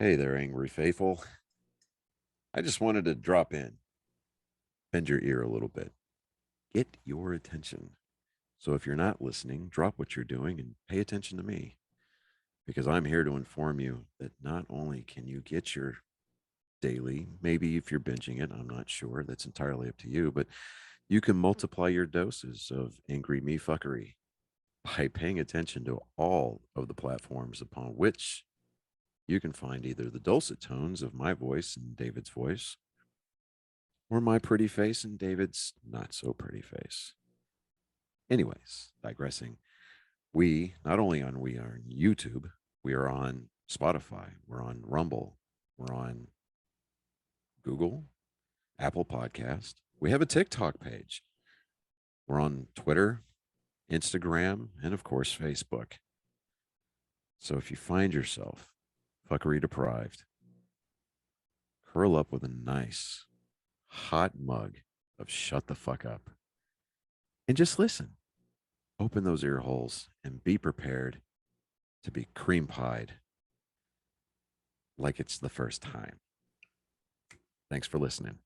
Hey there, Angry Faithful. I just wanted to drop in, bend your ear a little bit, get your attention. So if you're not listening, drop what you're doing and pay attention to me because I'm here to inform you that not only can you get your daily, maybe if you're binging it, I'm not sure, that's entirely up to you, but you can multiply your doses of angry me fuckery by paying attention to all of the platforms upon which you can find either the dulcet tones of my voice and David's voice or my pretty face and David's not so pretty face. Anyways, digressing, we we are on YouTube, we are on Spotify, we're on Rumble, we're on Google, Apple Podcast. We have a TikTok page. We're on Twitter, Instagram, and of course Facebook. So if you find yourself fuckery deprived, curl up with a nice hot mug of shut the fuck up and just listen. Open those ear holes and be prepared to be cream pied like it's the first time. Thanks for listening.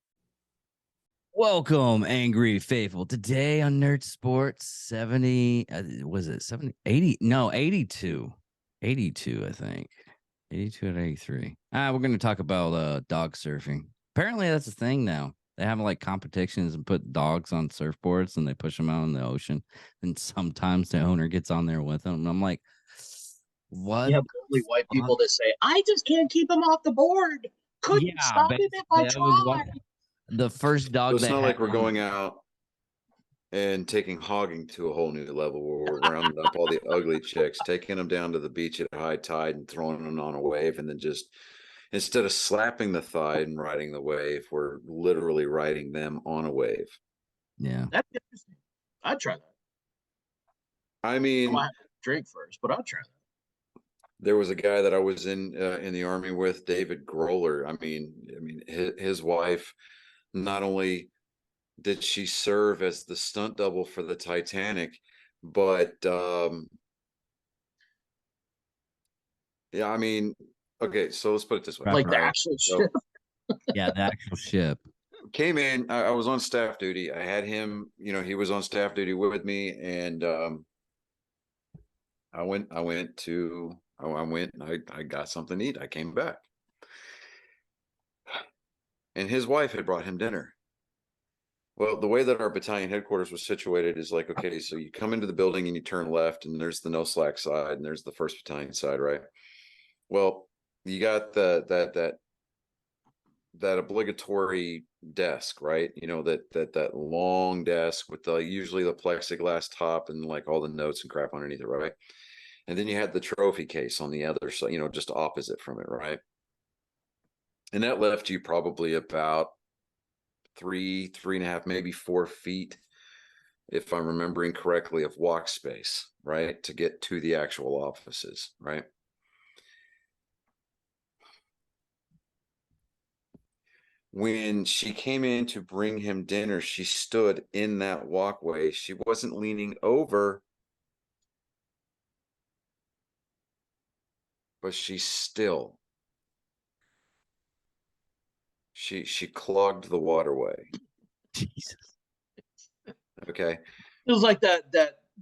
Welcome, Angry Faithful. Today on Nerd Sports 70, was it 70, 80? No, 82. 82, I think. 82 and 83. We're going to talk about dog surfing. Apparently, that's a thing now. They have like competitions and put dogs on surfboards and they push them out in the ocean. And sometimes the owner gets on there with them. And I'm like, what? You have only white people that say, I just can't keep him off the board. Couldn't stop him if I tried. The first dog. So it's not like we're going out and taking hogging to a whole new level where we're rounding up all the ugly chicks, taking them down to the beach at high tide and throwing them on a wave, and then just instead of slapping the thigh and riding the wave, we're literally riding them on a wave. Yeah, that's interesting. I'd try that. I mean, I have to drink first, but I'd try that. There was a guy that I was in the Army with, David Groller. I mean, his wife, not only did she serve as the stunt double for the Titanic, but yeah, I mean, okay, so let's put it this way. Like the actual ship. Yeah, the actual ship. Came in, I was on staff duty. I had him, he was on staff duty with me, and I went and I got something to eat. I came back. And his wife had brought him dinner. Well, the way that our battalion headquarters was situated is like, okay, so you come into the building and you turn left, and there's the no slack side, and there's the 1st Battalion side, right? Well, you got that obligatory desk, right? That long desk with usually the plexiglass top and like all the notes and crap underneath it, right? And then you had the trophy case on the other side, just opposite from it, right? And that left you probably about 3.5, maybe 4 feet, if I'm remembering correctly, of walk space, right, to get to the actual offices, right? When she came in to bring him dinner, she stood in that walkway. She wasn't leaning over, but she clogged the waterway. Jesus. Okay. It was like that.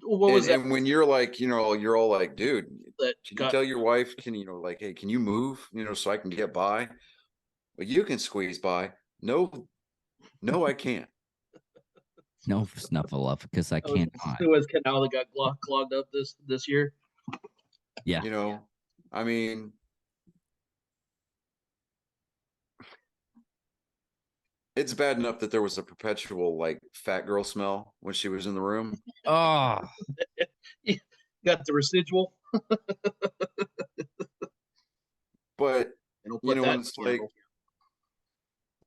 What was that? And when you're like, you're all like, dude, can you tell your wife, like, hey, can you move, so I can get by? Well, you can squeeze by. No, I can't. No Snuffleupagus, I can't. Suez Canal that got clogged up this year. Yeah. I mean, it's bad enough that there was a perpetual like fat girl smell when she was in the room. Oh, you got the residual. But it's like,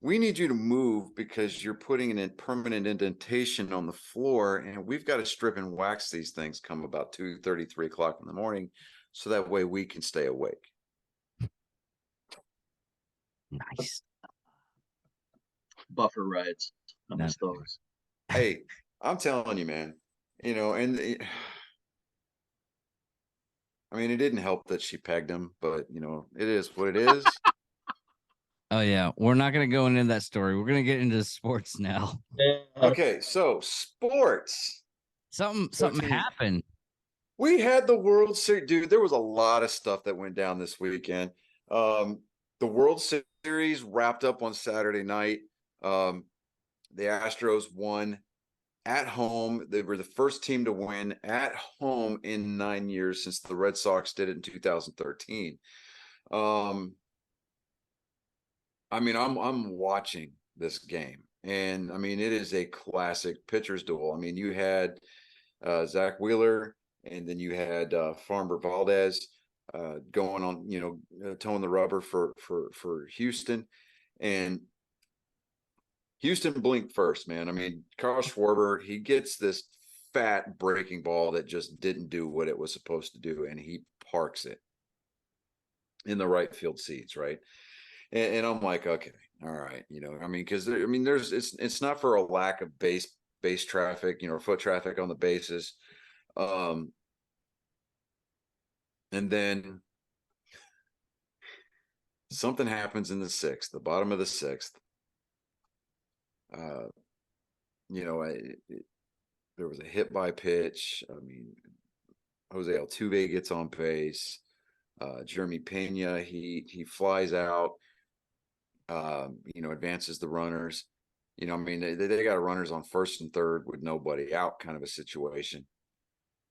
we need you to move because you're putting a permanent indentation on the floor, and we've got to strip and wax these things come about 2:30, 3 o'clock in the morning, so that way we can stay awake. Nice. Buffer rides. I miss those. Hey, I'm telling you, man. And I mean, it didn't help that she pegged him, but you know, it is what it is. Oh yeah, we're not gonna go into that story. We're gonna get into sports now. Okay, so sports. Something Coach, happened. we had the World Series, dude. There was a lot of stuff that went down this weekend. The World Series wrapped up on Saturday night. The Astros won at home. They were the first team to win at home in 9 years since the Red Sox did it in 2013. I mean, I'm watching this game, and I mean, it is a classic pitcher's duel. I mean, you had Zach Wheeler, and then you had Farmer Valdez going on, you know, towing the rubber for Houston, and Houston blinked first, man. I mean, Carl Schwarber, he gets this fat breaking ball that just didn't do what it was supposed to do, and he parks it in the right field seats, right? And I'm like, okay, all right, you know, I mean, because I mean, there's it's not for a lack of base traffic, you know, foot traffic on the bases. And then something happens in the sixth, the bottom of the sixth. You know, there was a hit by pitch. I mean, Jose Altuve gets on base. Jeremy Pena, he flies out. You know, advances the runners. You know, I mean, they got runners on first and third with nobody out, kind of a situation.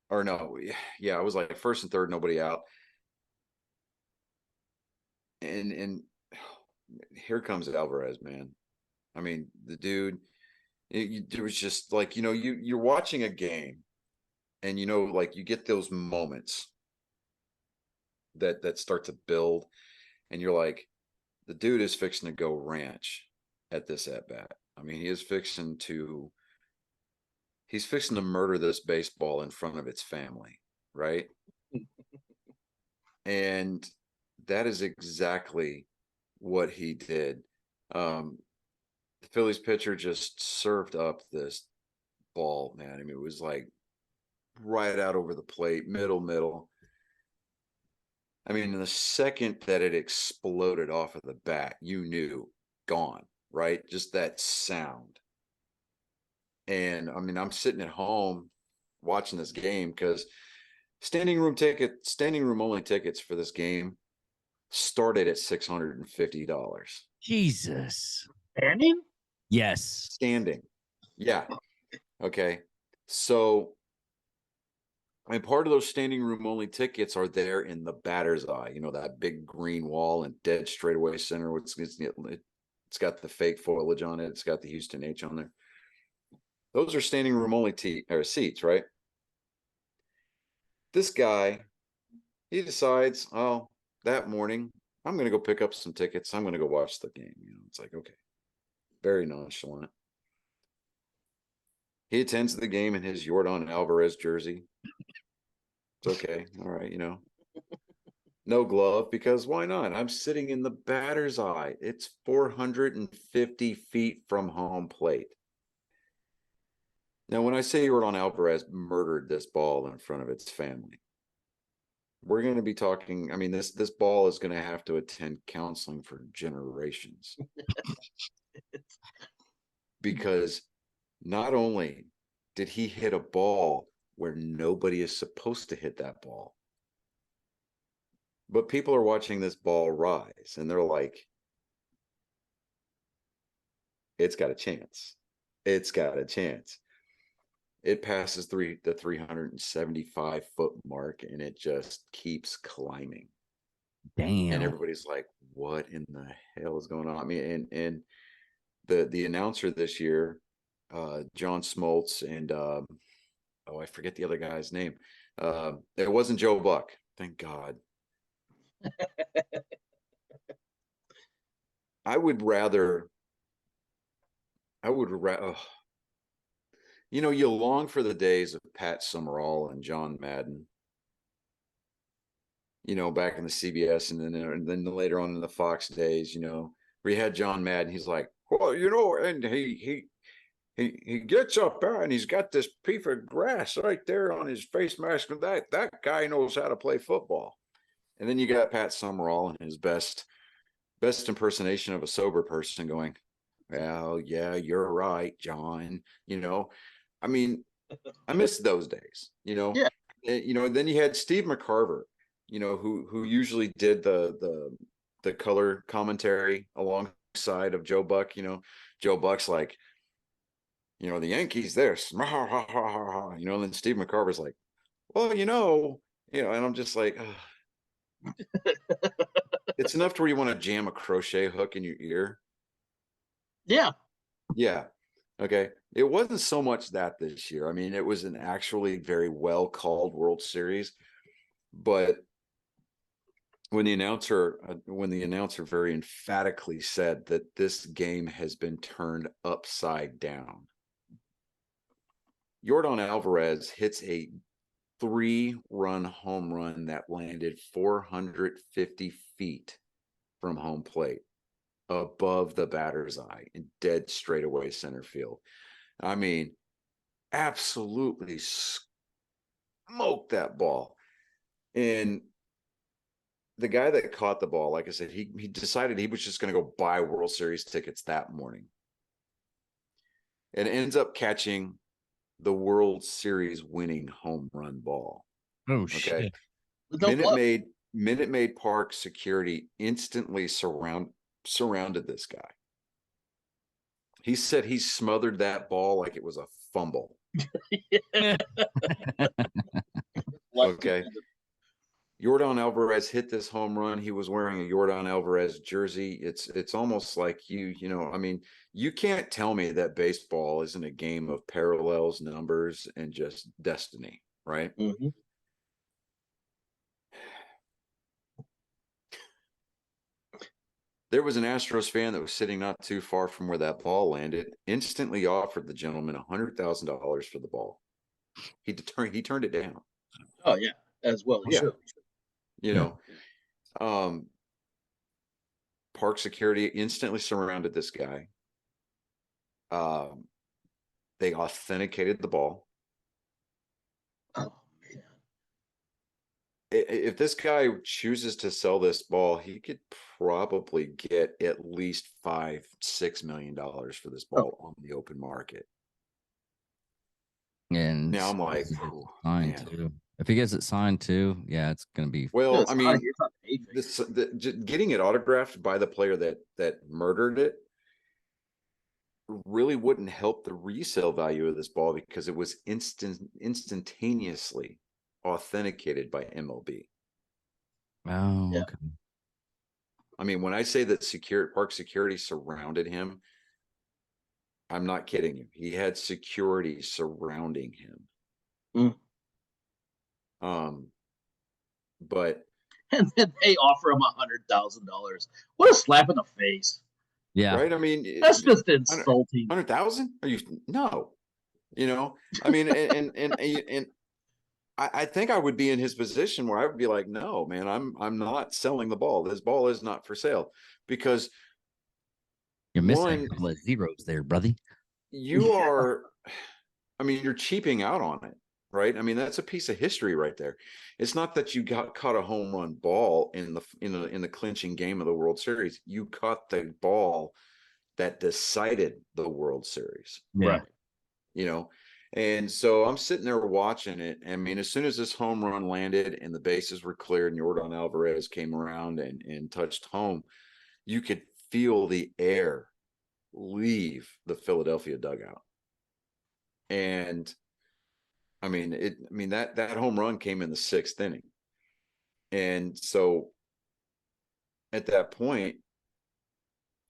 Or no, yeah, it was like first and third, nobody out. And here comes Alvarez, man. I mean, the dude, it was just like, you know, you're watching a game, and you know, like you get those moments that start to build, and you're like, the dude is fixing to go ranch at this at bat. I mean, he's fixing to murder this baseball in front of its family, right? And that is exactly what he did. The Phillies pitcher just served up this ball, man. I mean, it was like right out over the plate, middle. I mean, the second that it exploded off of the bat, you knew gone, right? Just that sound. And I mean, I'm sitting at home watching this game because standing room only tickets for this game started at $650. Jesus. Standing? Yes. Standing. Yeah. Okay. So, I mean, part of those standing room only tickets are there in the batter's eye, you know, that big green wall and dead straightaway center. It's got the fake foliage on it. It's got the Houston H on there. Those are standing room only seats, right? This guy, he decides, oh, that morning, I'm going to go pick up some tickets. I'm going to go watch the game. You know, it's like, okay, very nonchalant. He attends the game in his Yordan Alvarez jersey. It's okay. All right, you know. No glove, because why not? I'm sitting in the batter's eye. It's 450 feet from home plate. Now, when I say Yordan Alvarez murdered this ball in front of its family, we're going to be talking. I mean, this ball is going to have to attend counseling for generations. Because not only did he hit a ball where nobody is supposed to hit that ball, but people are watching this ball rise, and they're like, it's got a chance. It's got a chance. It passes the 375-foot mark, and it just keeps climbing. Damn. And everybody's like, what in the hell is going on? I mean, and the announcer this year, John Smoltz, and I forget the other guy's name. It wasn't Joe Buck, thank God. I would rather, you know, you long for the days of Pat Summerall and John Madden, you know, back in the CBS, and then later on in the Fox days, you know, where you had John Madden. He's like, well, you know, and he gets up there and he's got this piece of grass right there on his face mask, and that guy knows how to play football. And then you got Pat Summerall and his best impersonation of a sober person going, well, yeah, you're right, John. I mean, I miss those days, Yeah. Then you had Steve McCarver, who usually did the color commentary alongside of Joe Buck. Joe Buck's like, the Yankees this, and then Steve McCarver's like, well, and I'm just like, it's enough to where you want to jam a crochet hook in your ear. Yeah. Yeah. Okay. It wasn't so much that this year. I mean, it was an actually very well called World Series, but when the announcer very emphatically said that this game has been turned upside down, Yordan Alvarez hits a 3-run home run that landed 450 feet from home plate above the batter's eye in dead straightaway center field. I mean, absolutely smoked that ball. And the guy that caught the ball, like I said, he decided he was just going to go buy World Series tickets that morning, and ends up catching the World Series winning home run ball. Oh Okay. shit! Minute Maid Park security instantly surrounded this guy. He said he smothered that ball like it was a fumble. Okay. Yordan Alvarez hit this home run. He was wearing a Yordan Alvarez jersey. It's almost like I mean, you can't tell me that baseball isn't a game of parallels, numbers, and just destiny, right? Mm-hmm. There was an Astros fan that was sitting not too far from where that ball landed, instantly offered the gentleman $100,000 for the ball. He turned it down. Oh yeah, as well. Yeah. Should. Park security instantly surrounded this guy. They authenticated the ball. Oh man. If this guy chooses to sell this ball, he could probably get at least $5-6 million for this ball on the open market. And now I'm like, signed too. If he gets it signed too, yeah, it's gonna be. well, I mean, this getting it autographed by the player that murdered it really wouldn't help the resale value of this ball because it was instantaneously authenticated by MLB. Oh, Yeah. okay. I mean, when I say that park security surrounded him, I'm not kidding you. He had security surrounding him. But and then they offer him $100,000. What a slap in the face! Yeah, right. I mean, That's just insulting. 100,000? Are you no? I mean, and I think I would be in his position where I would be like, no, man, I'm not selling the ball. This ball is not for sale because you're missing a couple of zeros there, brother. You are, I mean, you're cheaping out on it, right? I mean, that's a piece of history right there. It's not that you caught a home run ball in the clinching game of the World Series. You caught the ball that decided the World Series. Yeah. Right. And so I'm sitting there watching it. I mean, as soon as this home run landed and the bases were cleared and Yordan Alvarez came around and touched home, you could feel the air leave the Philadelphia dugout. And I mean, that home run came in the 6th inning. And so at that point,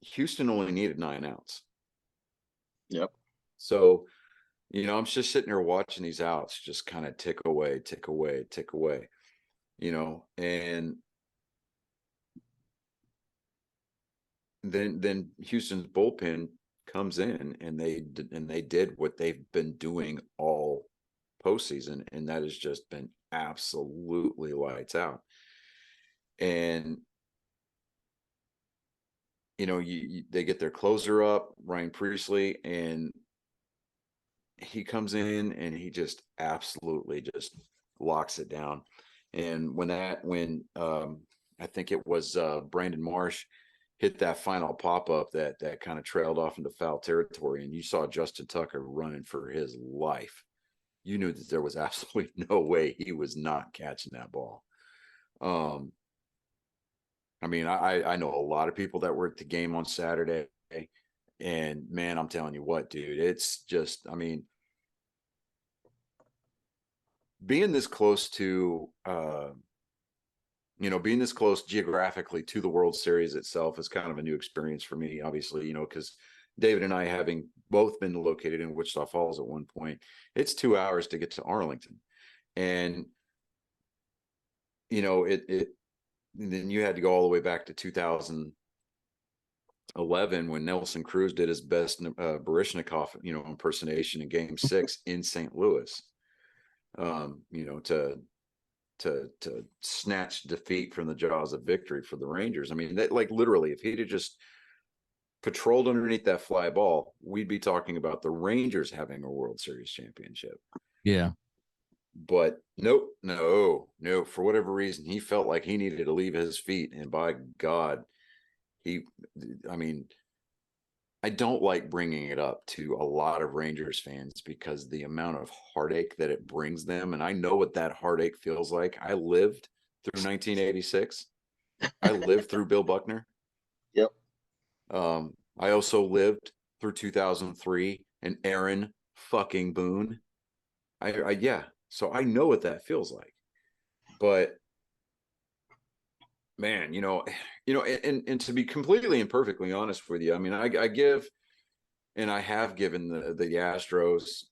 Houston only needed 9 outs. Yep. So, I'm just sitting there watching these outs just kind of tick away, tick away, tick away, and then Houston's bullpen comes in and they did what they've been doing all postseason, and that has just been absolutely lights out. And they get their closer up, Ryan Priestley, and he comes in and he just absolutely just locks it down. And when I think it was Brandon Marsh hit that final pop-up that kind of trailed off into foul territory, and you saw Justin Tucker running for his life, you knew that there was absolutely no way he was not catching that ball. I mean, I know a lot of people that were at the game on Saturday, and man, I'm telling you what, dude, it's just, I mean, being this close to being this close geographically to the World Series itself is kind of a new experience for me, obviously, because David and I, having both been located in Wichita Falls at one point, it's 2 hours to get to Arlington. And, then you had to go all the way back to 2011 when Nelson Cruz did his best Baryshnikov, impersonation in Game 6 in St. Louis, to snatch defeat from the jaws of victory for the Rangers. I mean, that, like, literally, if he'd have just patrolled underneath that fly ball, we'd be talking about the Rangers having a World Series championship. Yeah. But nope, no. For whatever reason, he felt like he needed to leave his feet. And by God, I don't like bringing it up to a lot of Rangers fans because the amount of heartache that it brings them. And I know what that heartache feels like. I lived through 1986. I lived through Bill Buckner. Yep. I also lived through 2003 and Aaron fucking Boone. So I know what that feels like. But man, and to be completely and perfectly honest with you, I mean, I give, and I have given the Astros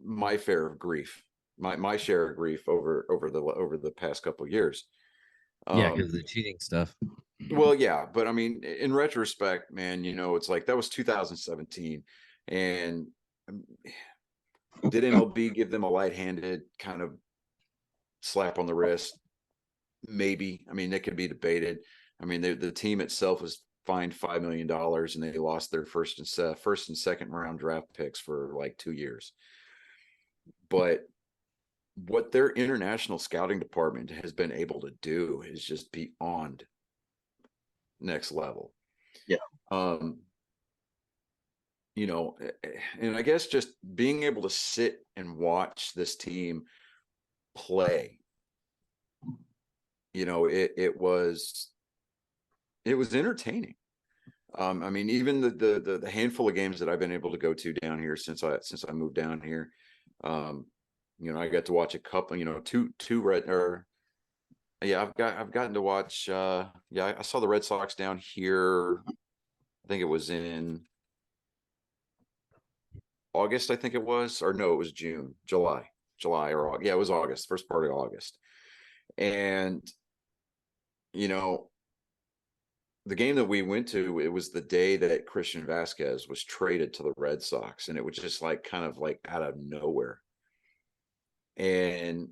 my fair of grief, my share of grief over the past couple of years. Yeah, because the cheating stuff. Well, yeah, but I mean, in retrospect, man, it's like that was 2017, and did MLB give them a light-handed kind of slap on the wrist? Maybe. I mean, it could be debated. I mean, the team itself was fined $5 million, and they lost their first and second round draft picks for like 2 years. But what their international scouting department has been able to do is just beyond next level. Yeah. And I guess just being able to sit and watch this team play, it was entertaining. I mean, even the handful of games that I've been able to go to down here since I moved down here, I got to watch a couple, I've gotten to watch, I saw the Red Sox down here. I think it was in August, I think it was, or no, it was July or August. Yeah, it was August, first part of August. And, the game that we went to, it was the day that Christian Vasquez was traded to the Red Sox, and it was just like kind of like out of nowhere. And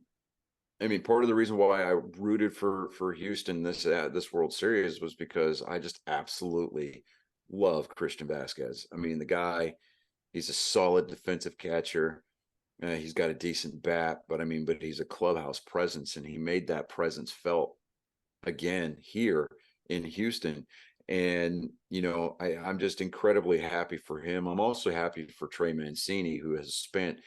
I mean, part of the reason why I rooted for Houston this World Series was because I just absolutely love Christian Vasquez. I mean, the guy, he's a solid defensive catcher. He's got a decent bat, but he's a clubhouse presence, and he made that presence felt again here in Houston. And, I'm just incredibly happy for him. I'm also happy for Trey Mancini, who has spent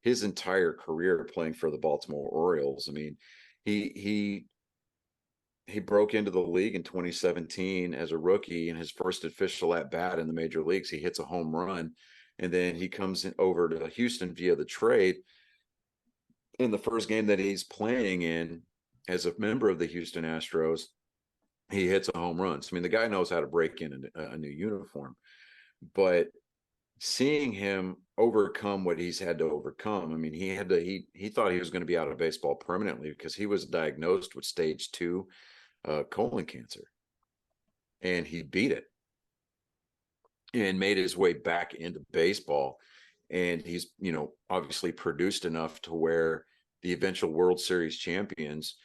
his entire career playing for the Baltimore Orioles. I mean, he broke into the league in 2017 as a rookie, in his first official at bat in the major leagues. He hits a home run, and then he comes over to Houston via the trade. In the first game that he's playing in as a member of the Houston Astros, he hits a home run. So, I mean, the guy knows how to break in a new uniform. But seeing him overcome what he's had to overcome, I mean, he thought he was going to be out of baseball permanently because he was diagnosed with stage 2 colon cancer. And he beat it and made his way back into baseball. And he's, obviously produced enough to where the eventual World Series champions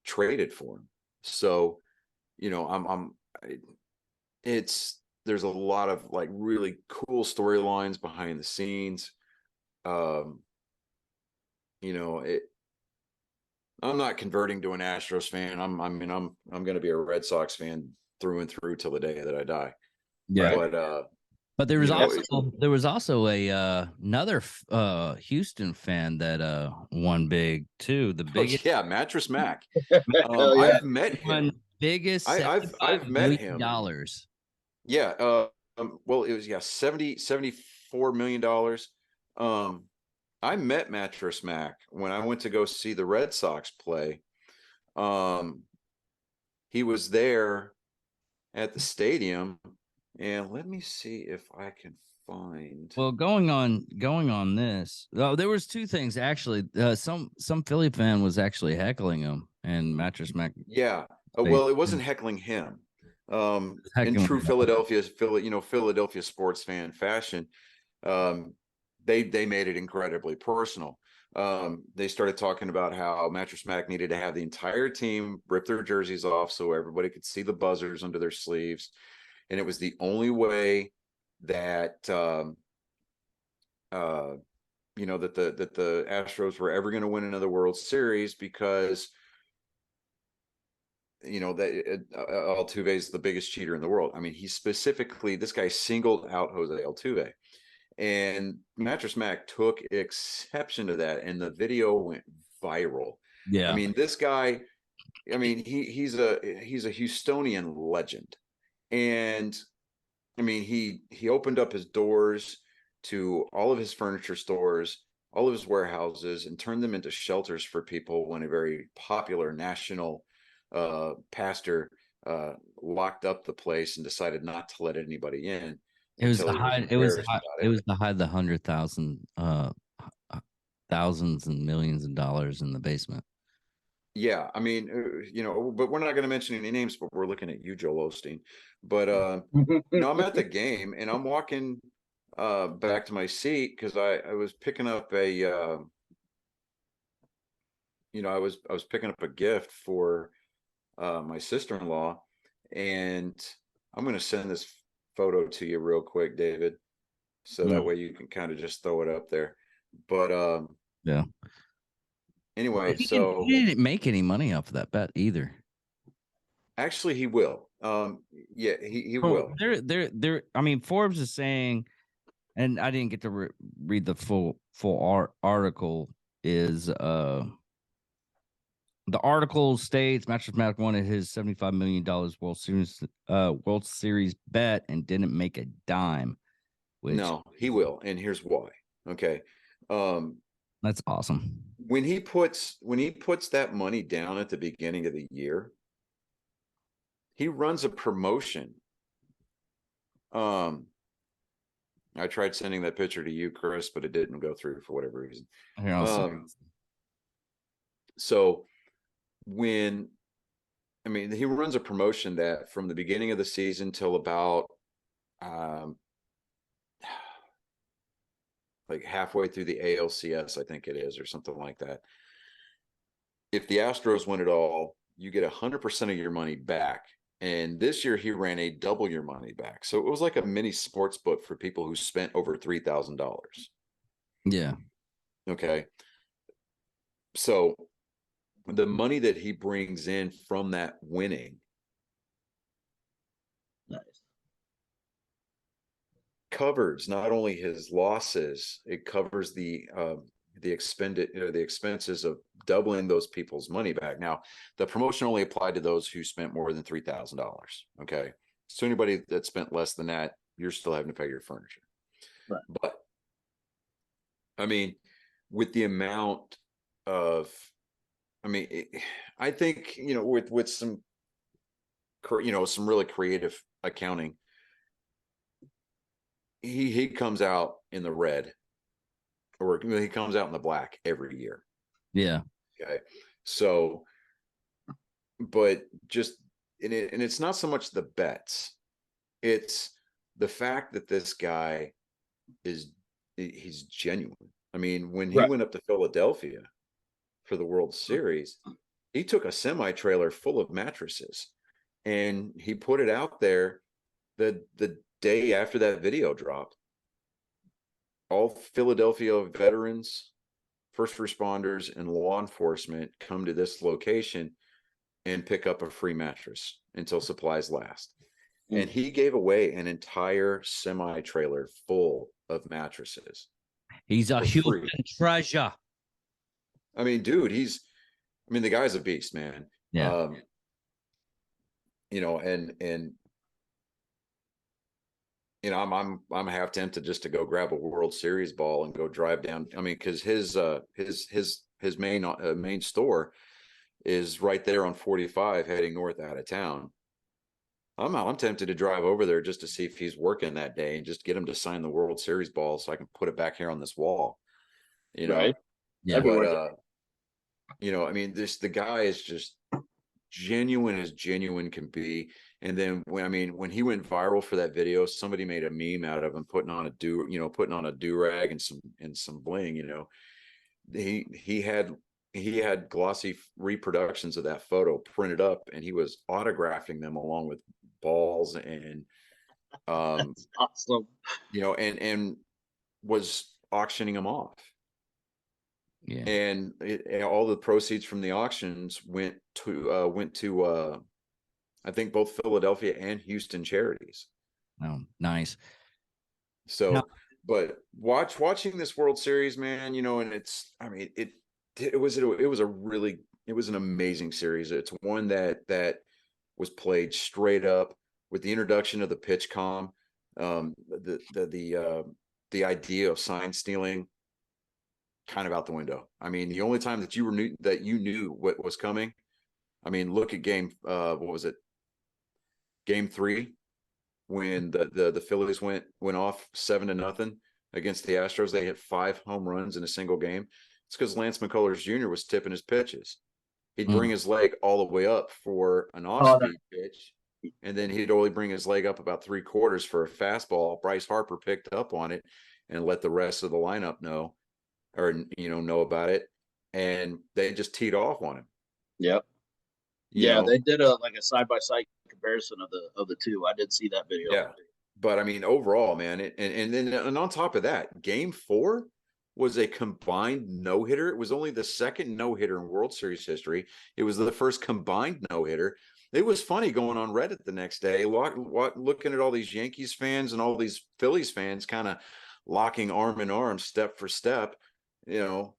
traded for him. So, it's there's a lot of like really cool storylines behind the scenes. You know, I'm not converting to an Astros fan. I'm going to be a Red Sox fan through and through till the day that I die. Yeah. But there you was know, also a another Houston fan that won big too. The biggest yeah, Mattress Mac. Hell yeah. I've met one, him. biggest I've met him. dollars. Yeah. Well, it was 74 million dollars. I met Mattress Mac when I went to go see the Red Sox play. He was there at the stadium, and let me see if I can find. Well, going on this, there was two things actually. Some Philly fan was actually heckling him, and Mattress Mac. Yeah. Well, it wasn't heckling him. In Heckling true him. Philadelphia sports fan fashion, they made it incredibly personal. They started talking about how Mattress Mac needed to have the entire team rip their jerseys off so everybody could see the buzzers under their sleeves, and it was the only way that you know, that the Astros were ever going to win another World Series, because you know that Altuve is the biggest cheater in the world. I mean, this guy singled out Jose Altuve, and Mattress Mac took exception to that, and the video went viral. Yeah. I mean, this guy, I mean, he's a Houstonian legend, and I mean, he opened up his doors to all of his furniture stores, all of his warehouses, and turned them into shelters for people when a very popular national pastor locked up the place and decided not to let anybody in. It was until the he high. It was embarrassed high, about it was the high the 100,000 thousands and millions of dollars in the basement. Yeah, I mean, you know, but we're not going to mention any names, but we're looking at you, Joel Osteen. But you know, I'm at the game and I'm walking back to my seat because I was picking up a you know, I was picking up a gift for my sister-in-law, and I'm going to send this photo to you real quick, David, so that way you can kind of just throw it up there. But Yeah. anyway, He so didn't make any money off of that bet either. actually he will. Yeah, he Well, will. there. I mean, Forbes is saying, and I didn't get to read the full article. Is the article states Mattress Mac wanted his $75 million World Series bet and didn't make a dime. Which, No, he will, and here's why. Okay. That's awesome. When he puts that money down at the beginning of the year, he runs a promotion. I tried sending that picture to you, Chris, but it didn't go through for whatever reason. So when, I mean, he runs a promotion that from the beginning of the season till about like halfway through the ALCS, I think it is, or something like that. If the Astros win it all, you get 100% of your money back. And this year he ran a double your money back. So it was like a mini sports book for people who spent over $3,000. Yeah. Okay. So the money that he brings in from that winning covers not only his losses, it covers the expenses of doubling those people's money back. Now, the promotion only applied to those who spent more than $3,000. Okay, so anybody that spent less than that, you're still having to pay your furniture. Right. But I mean, with the amount of, I mean, I think, you know, with some, you know, some really creative accounting, he comes out in the red, or he comes out in the black every year. Yeah. Okay. So, but just, and it's not so much the bets, it's the fact that this guy he's genuine. I mean, when he went up to Philadelphia for the World Series, he took a semi-trailer full of mattresses and he put it out there. The day after that video dropped, all Philadelphia veterans, first responders, and law enforcement come to this location and pick up a free mattress until supplies last. And he gave away an entire semi-trailer full of mattresses. He's a for Houston free. treasure. I mean, dude, the guy's a beast, man. Yeah. You know, and you know, I'm half tempted just to go grab a World Series ball and go drive down. I mean, because his main store is right there on 45 heading north out of town. I'm tempted to drive over there just to see if he's working that day and just get him to sign the World Series ball so I can put it back here on this wall. You know, Right. Yeah. but you know, I mean, the guy is just genuine as genuine can be. And then when he went viral for that video, somebody made a meme out of him putting on a do-rag and some bling. You know, he had glossy reproductions of that photo printed up, and he was autographing them along with balls and That's awesome. you know, and was auctioning them off. Yeah. And all the proceeds from the auctions went to I think both Philadelphia and Houston charities. Oh, nice. So, Now- but watching this World Series, man, you know, and it was an amazing series. It's one that was played straight up with the introduction of the pitch com, the idea of sign stealing kind of out the window. I mean, the only time that you knew what was coming. I mean, look at what was it? Game 3, when the Phillies went off 7-0 against the Astros. They hit 5 home runs in a single game. It's because Lance McCullers Jr. was tipping his pitches. He'd bring his leg all the way up for an off-speed pitch, and then he'd only bring his leg up about 3/4 for a fastball. Bryce Harper picked up on it and let the rest of the lineup know about it, and they just teed off on him. Yep. You know? They did a side-by-side comparison of the two. I did see that video. Yeah, but I mean, overall, man, and on top of that, Game 4 was a combined no-hitter. It was only the second no-hitter in World Series history. It was the first combined no-hitter. It was funny going on Reddit the next day, looking at all these Yankees fans and all these Phillies fans kind of locking arm in arm, step for step, you know,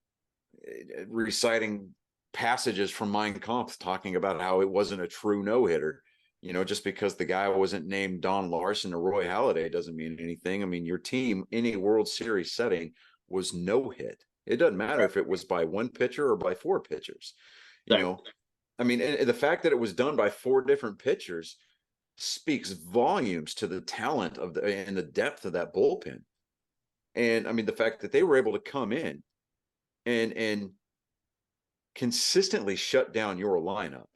reciting passages from Mein Kampf talking about how it wasn't a true no-hitter. You know, just because the guy wasn't named Don Larson or Roy Halladay doesn't mean anything. I mean, your team in a World Series setting was no hit. It doesn't matter if it was by 1 pitcher or by 4 pitchers. You know, I mean, and the fact that it was done by 4 different pitchers speaks volumes to the talent and the depth of that bullpen. And I mean, the fact that they were able to come in and consistently shut down your lineup.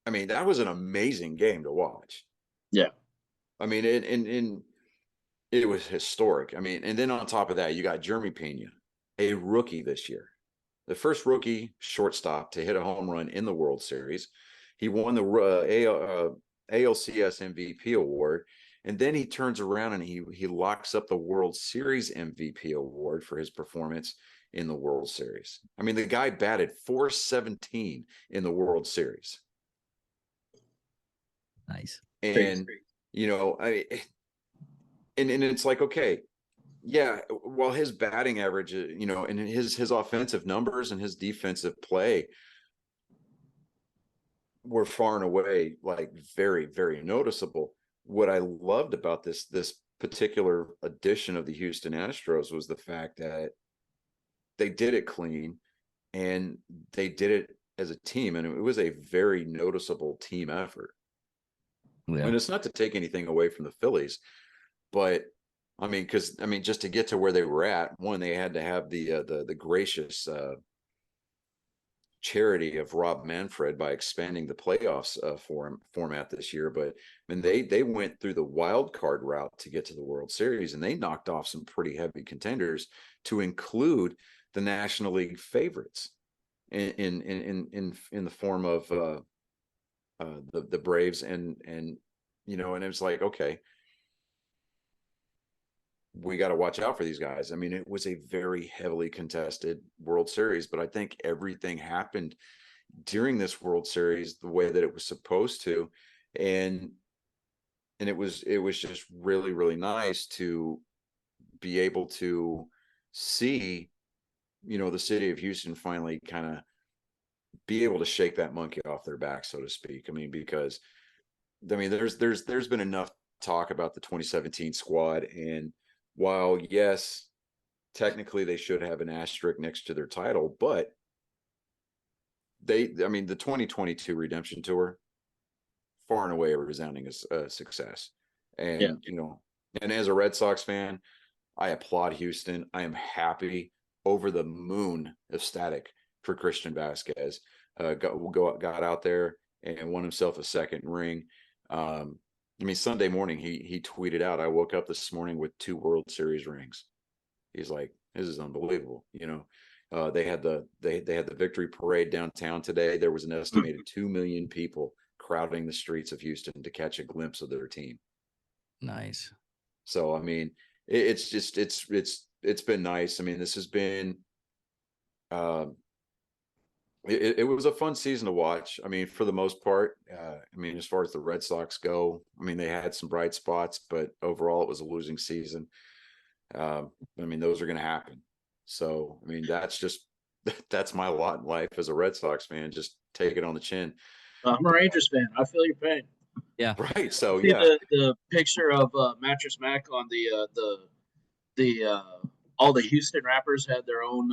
I mean, that was an amazing game to watch. Yeah. I mean, it was historic. I mean, and then on top of that, you got Jeremy Pena, a rookie this year, the first rookie shortstop to hit a home run in the World Series. He won the ALCS MVP award, and then he turns around and he locks up the World Series MVP award for his performance in the World Series. I mean, the guy batted .417 in the World Series. Nice. And you know, and it's like, okay, yeah, while his batting average, you know, and his offensive numbers and his defensive play were far and away like very, very noticeable. What I loved about this particular edition of the Houston Astros was the fact that they did it clean and they did it as a team, and it was a very noticeable team effort. Yeah. And it's not to take anything away from the Phillies, but I mean, just to get to where they were at, one, they had to have the gracious charity of Rob Manfred by expanding the playoffs format this year. But I mean, they went through the wild card route to get to the World Series, and they knocked off some pretty heavy contenders, to include the National League favorites in the form of the Braves and you know, and it was like, okay, we got to watch out for these guys. I mean, it was a very heavily contested World Series, but I think everything happened during this World Series the way that it was supposed to. And it was just really, really nice to be able to see, you know, the city of Houston finally kind of be able to shake that monkey off their back, so to speak. I mean, because I mean, there's been enough talk about the 2017 squad, and while yes, technically they should have an asterisk next to their title, but I mean, the 2022 Redemption Tour, far and away a resounding success. And Yeah. you know, and as a Red Sox fan, I applaud Houston. I am happy, over the moon, ecstatic for Christian Vasquez. Got out there and won himself a second ring. I mean, Sunday morning he tweeted out, "I woke up this morning with 2 World Series rings." He's like, "This is unbelievable." You know, they had the victory parade downtown today. There was an estimated 2 million people crowding the streets of Houston to catch a glimpse of their team. Nice. So I mean, it's just it's been nice. I mean, this has been it was a fun season to watch. I mean, for the most part, I mean, as far as the Red Sox go, I mean, they had some bright spots, but overall it was a losing season. I mean, those are going to happen. So, I mean, that's my lot in life as a Red Sox fan. Just take it on the chin. I'm a Rangers fan. I feel your pain. Yeah. Right. So See yeah, the picture of Mattress Mac on the all the Houston rappers had their own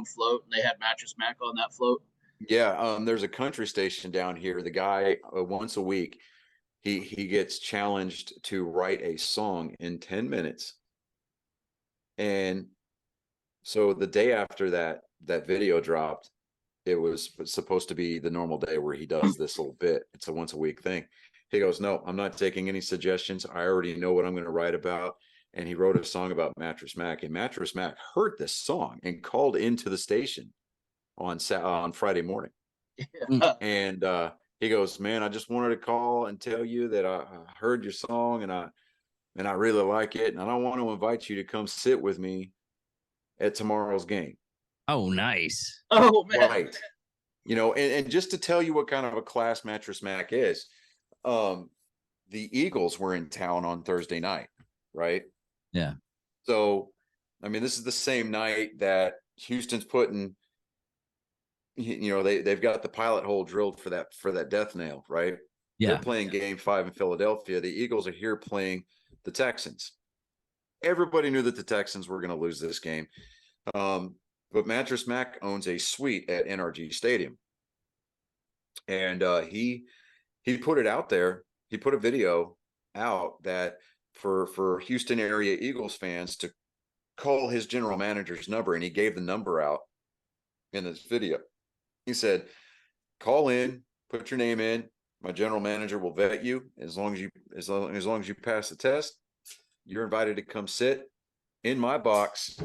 float, and they had Mattress Mac on that float. yeah. There's a country station down here. The guy once a week, he gets challenged to write a song in 10 minutes. And so the day after that video dropped, it was supposed to be the normal day where he does this little bit. It's a once a week thing. He goes, "No, I'm not taking any suggestions. I already know what I'm going to write about." And he wrote a song about Mattress Mac, and Mattress Mac heard this song and called into the station on Friday morning. And he goes, "Man, I just wanted to call and tell you that I heard your song and I really like it, and I want to invite you to come sit with me at tomorrow's game." Oh, nice. Oh man, Right. You know, and just to tell you what kind of a class Mattress Mac is, the Eagles were in town on Thursday night, right? Yeah. So, I mean, this is the same night that Houston's putting, you know, they've got the pilot hole drilled for that death nail, right? Yeah. They're playing game 5 in Philadelphia. The Eagles are here playing the Texans. Everybody knew that the Texans were going to lose this game. But Mattress Mac owns a suite at NRG Stadium. And he put it out there. He put a video out that for Houston area Eagles fans to call his general manager's number, and he gave the number out in this video. He said, "Call in, put your name in. My general manager will vet you. As long as you pass the test, you're invited to come sit in my box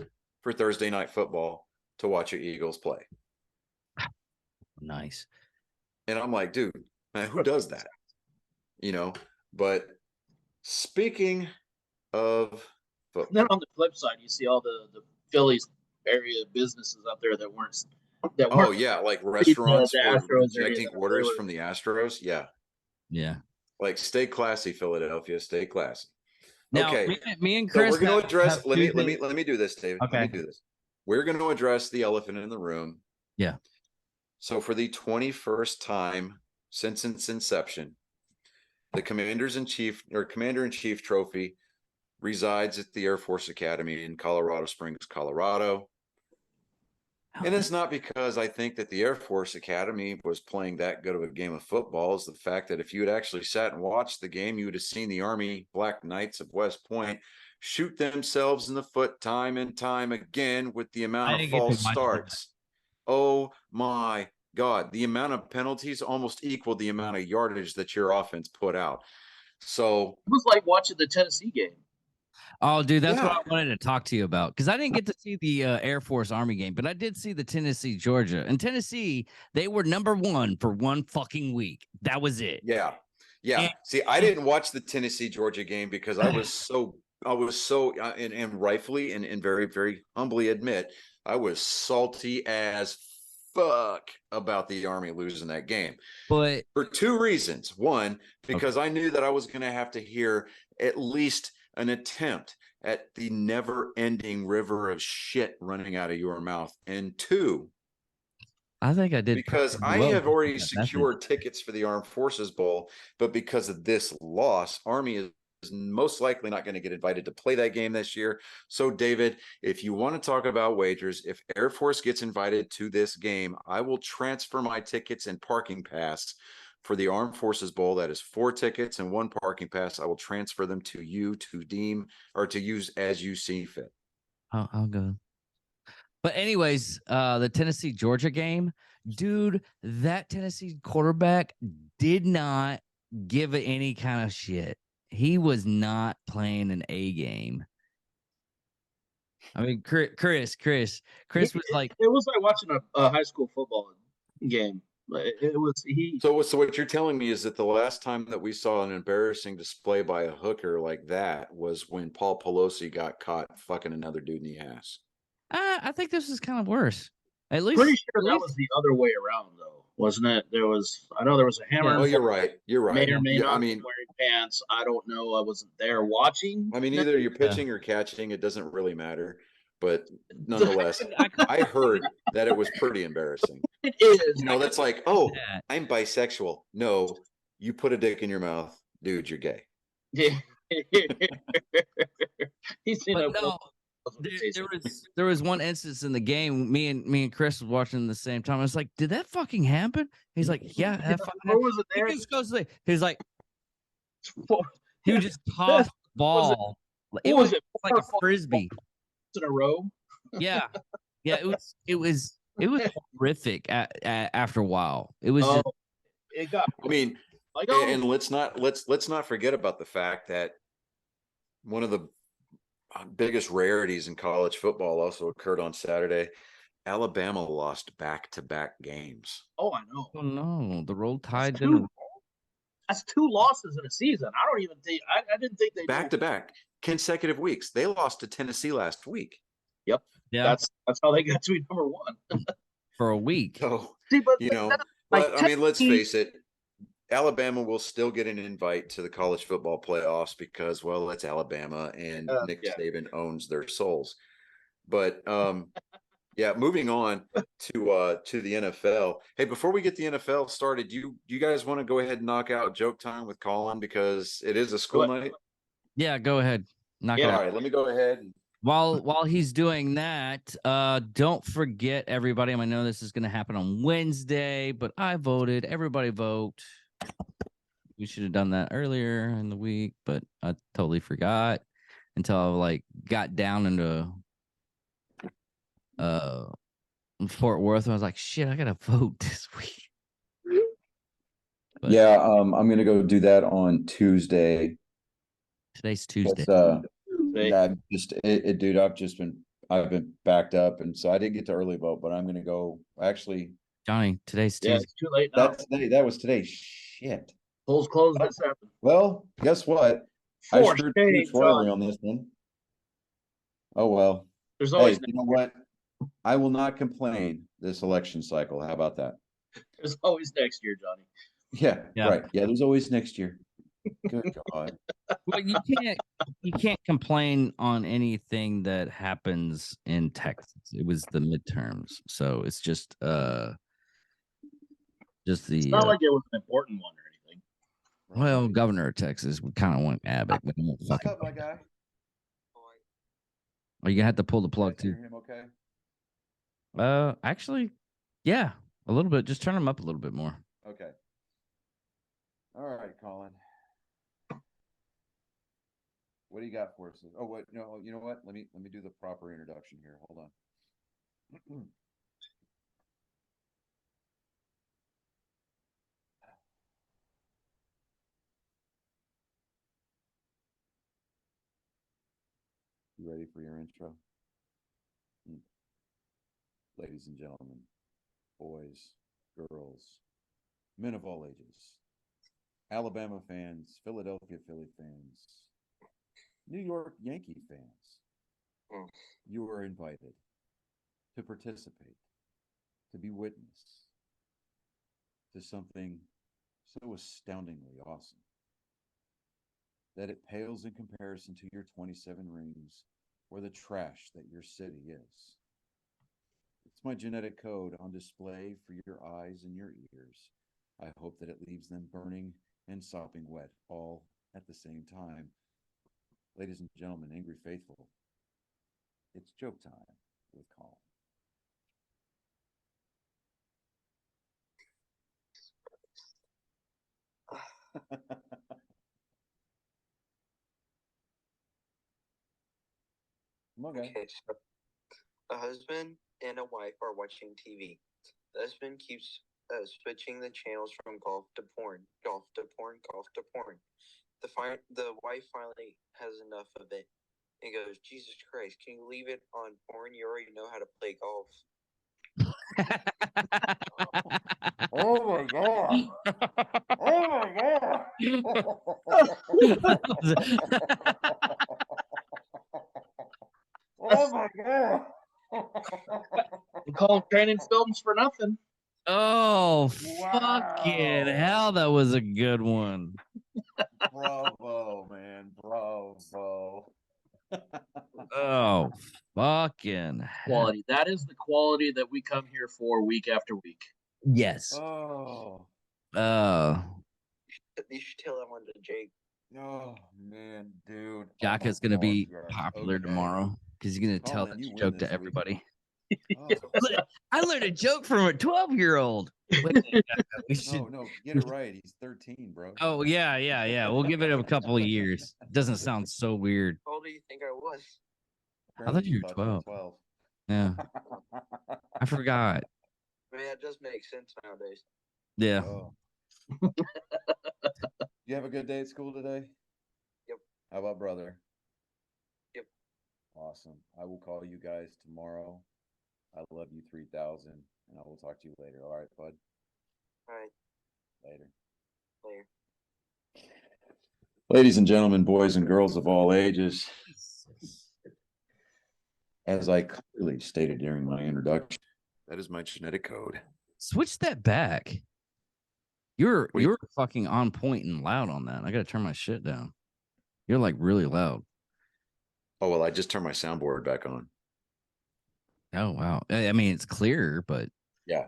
for Thursday night football to watch your Eagles play." Nice. And I'm like, dude, man, who does that? You know, but speaking of football, then on the flip side, you see all the Phillies area businesses out there that weren't. oh yeah, like restaurants the for Astros area rejecting that orders were- from the Astros. Yeah. Yeah. Like, stay classy, Philadelphia. Stay classy. Now, Okay. me and So Chris. we're going to address. have Let two me things- do this, David. Okay. Let me do this. We're going to address the elephant in the room. Yeah. So for the 21st time since its inception, the Commander-in-Chief trophy resides at the Air Force Academy in Colorado Springs, Colorado. And it's not because I think that the Air Force Academy was playing that good of a game of football. It's the fact that if you had actually sat and watched the game, you would have seen the Army Black Knights of West Point shoot themselves in the foot time and time again with the amount of false starts. Oh my God. The amount of penalties almost equaled the amount of yardage that your offense put out. So It was like watching the Tennessee game. Oh, dude, that's what Yeah. I wanted to talk to you about, because I didn't get to see the Air Force Army game, but I did see the Tennessee Georgia. And Tennessee, they were number 1 for 1 fucking week. That was it. yeah. Yeah. And- See, I didn't watch the Tennessee Georgia game because I was so, and rightfully and very, very humbly admit, I was salty as fuck about the Army losing that game But for two reasons. One, because I knew that I was going to have to hear at least an attempt at the never ending river of shit running out of your mouth. And two, I think I did because pretty I well have with already that message. secured tickets for the Armed Forces Bowl, but because of this loss, Army is most likely not going to get invited to play that game this year. So, David, if you want to talk about wagers, if Air Force gets invited to this game, I will transfer my tickets and parking pass for the Armed Forces Bowl. That is 4 tickets and 1 parking pass. I will transfer them to you to deem or to use as you see fit. I'll go. But anyways, the Tennessee Georgia game, dude, that Tennessee quarterback did not give it any kind of shit. He was not playing an A game. I mean, Chris was like, it was like watching a high school football game. It was he. So what you're telling me is that the last time that we saw an embarrassing display by a hooker like that was when Paul Pelosi got caught fucking another dude in the ass. I think this is kind of worse. At Pretty least, sure that was the other way around, though, wasn't it? I know there was a hammer. Oh, you're right. You're right. May or may Yeah, not I be mean, wearing pants. I don't know. I wasn't there watching. either you're pitching or catching, it doesn't really matter. But nonetheless, I heard that it was pretty embarrassing. It is. You know, that's like, oh, that. I'm bisexual. No, you put a dick in your mouth, dude, you're gay. Yeah. He's seen But it. no, there was one instance in the game. Me and Chris was watching at the same time. I was like, "Did that fucking happen?" He's like, "Yeah, that fucking Where happened." was it He there? just goes like, he's like, he would just toss the ball. It was was it? like a frisbee. In a row. Yeah, yeah. It was horrific. After a while, it was just, It got. I mean, Like, and let's not forget about the fact that one of the biggest rarities in college football also occurred on Saturday. Alabama lost back-to-back games. oh, I know. oh no, the roll tide That's didn't. That's 2 losses in a season. I don't even think. I didn't think they Back-to-back consecutive weeks. They lost to Tennessee last week. Yep. Yeah, That's how they got to be number 1. for a week. So, See, but you know, like, but I mean, let's Tennessee- face it. Alabama will still get an invite to the college football playoffs because, well, it's Alabama and Nick yeah. Saban owns their souls. But yeah, moving on to the NFL. Hey, before we get the NFL started, you guys want to go ahead and knock out joke time with Colin because it is a school night? Yeah, go ahead. Knock it Yeah. out. All right, let me go ahead. While he's doing that, don't forget everybody. I know this is going to happen on Wednesday, but I voted. Everybody vote. We should have done that earlier in the week, but I totally forgot until I like got down into Fort Worth. And I was like, shit, I gotta vote this week. But Yeah, I'm gonna go do that on Tuesday. today's Tuesday. That dude, I've been backed up, and so I didn't get to early vote, but I'm gonna go. Actually, Johnny, today's Yeah, Tuesday. it's too late now. that was today. Shit. Polls closed at 7. Well, guess what? I For screwed shame, royally John. on this one. Oh well. There's Hey, always you know what? I will not complain this election cycle. How about that? next year, Johnny. Yeah. Right. Yeah, there's always next year. Good God. Well, you can't complain on anything that happens in Texas. It was the midterms, so it's just the It's not like it was an important one or anything. well, governor of Texas. We kind of want Abbott. We don't want What's fucking. up, my guy? Are you gonna have to pull the plug Can you too? hear him okay? Actually, yeah, a little bit. Just turn them up a little bit more. Okay. All right, Colin. What do you got for us? Oh, wait, no, you know what? Let me do the proper introduction here. Hold on. You ready for your intro? Ladies and gentlemen, boys, girls, men of all ages, Alabama fans, Philadelphia Philly fans, New York Yankee fans, Mm. you are invited to participate, to be witness to something so astoundingly awesome that it pales in comparison to your 27 rings or the trash that your city is. It's my genetic code on display for your eyes and your ears. I hope that it leaves them burning and sopping wet all at the same time. Ladies and gentlemen, Angry Faithful, it's joke time with Colin. Okay. Okay, so a husband and a wife are watching TV. The husband keeps switching the channels from golf to porn, golf to porn, golf to porn. The wife finally has enough of it and goes, Jesus Christ, can you leave it on porn? You already know how to play golf. Oh my god! Oh my god! Oh my god! We call them training films for nothing. Oh, Wow. fucking hell. That was a good one. Bravo, man! Bravo! Oh, fucking hell. Quality. That is the quality that we come here for week after week. Yes. Oh, You should tell that one to Jake. oh man, dude! Jaka's Oh my gonna be gosh, popular okay. tomorrow because he's gonna tell Colin, this you win joke to this week. everybody. Oh, I learned a joke from a 12-year-old. no, get it right. He's 13, bro. Oh, yeah. We'll give it a couple of years. It doesn't sound so weird. How old do you think I was? Apparently you were thought 12. 12. Yeah, I forgot. I mean, that does make sense nowadays. Yeah. Oh. You have a good day at school today? Yep. How about brother? Yep. Awesome. I will call you guys tomorrow. I love you 3000, and I will talk to you later. All right, bud? All right, Later. later. Ladies and gentlemen, boys and girls of all ages, as I clearly stated during my introduction, That is my genetic code. Switch that back. You're What do you- fucking on point and loud on that. I gotta turn my shit down. You're like really loud. Oh, well, I just turned my soundboard back on. Oh wow. I mean, it's clearer, but Yeah.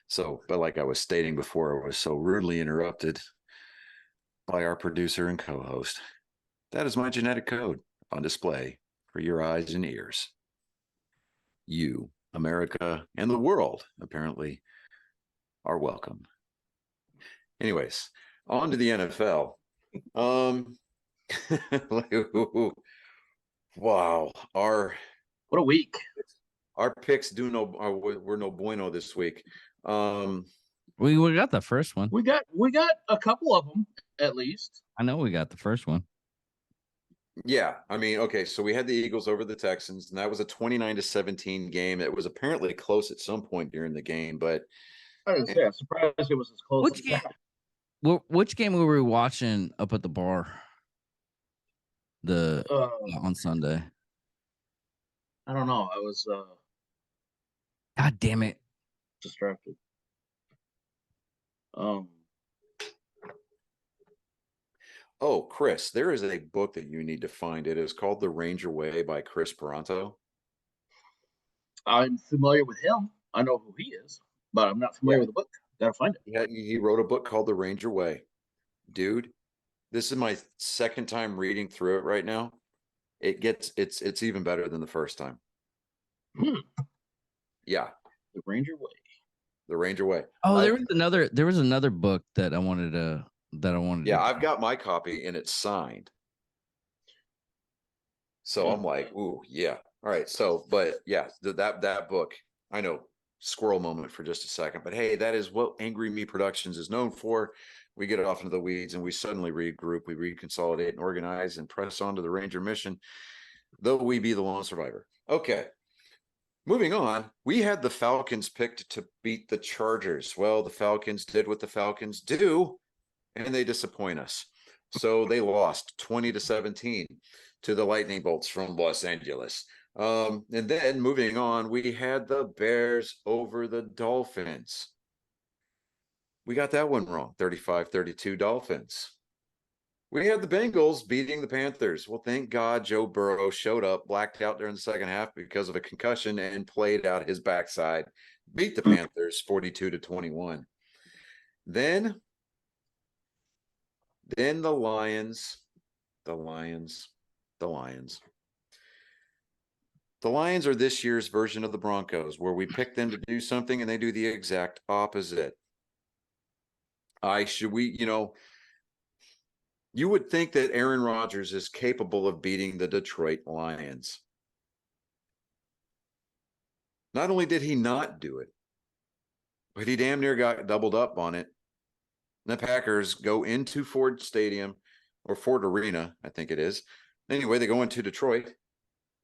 So, but like I was stating before, I was so rudely interrupted by our producer and co-host. That is my genetic code on display for your eyes and ears. You, America, and the world, apparently, are welcome. Anyways, on to the NFL. Wow, What a week. our picks were no bueno this week. we got the first one. We got a couple of them at least. I know we got the first one. Yeah, I mean, okay, so we had the Eagles over the Texans, and that was a 29-17 game. It was apparently close at some point during the game, but I was surprised it was as close Which as game? that. Which game were we watching up at the bar? The on Sunday. I don't know. I was God damn it. distracted. oh, Chris, there is a book that you need to find. It is called The Ranger Way by Chris Peranto. I'm familiar with him. I know who he is, but I'm not familiar with the book. Gotta find it. Yeah, he wrote a book called The Ranger Way. Dude, this is my second time reading through it right now. It's even better than the first time. Yeah, The Ranger Way. The Ranger Way. Oh, I- there was another book that I wanted to Yeah, to I've got my copy and it's signed. So I'm like, ooh, yeah. All right. So, but yeah, that book, I know, squirrel moment for just a second, but hey, that is what Angry Me Productions is known for. We get off into the weeds and we suddenly regroup, we reconsolidate and organize and press on to the Ranger mission, though we be the lone survivor. Okay. Moving on, we had the Falcons picked to beat the Chargers. Well, the Falcons did what the Falcons do. and they disappoint us. So they lost 20-17 to the Lightning Bolts from Los Angeles. And then moving on, we had the Bears over the Dolphins. We got that one wrong, 35-32 Dolphins. We had the Bengals beating the Panthers. Well, thank God Joe Burrow showed up, blacked out during the second half because of a concussion, and played out his backside, beat the Panthers 42-21. Then the Lions. The Lions are this year's version of the Broncos, where we pick them to do something and they do the exact opposite. You would think that Aaron Rodgers is capable of beating the Detroit Lions. Not only did he not do it, but he damn near got doubled up on it. The Packers go into Ford Stadium, or Ford Arena, I think it is. Anyway, they go into Detroit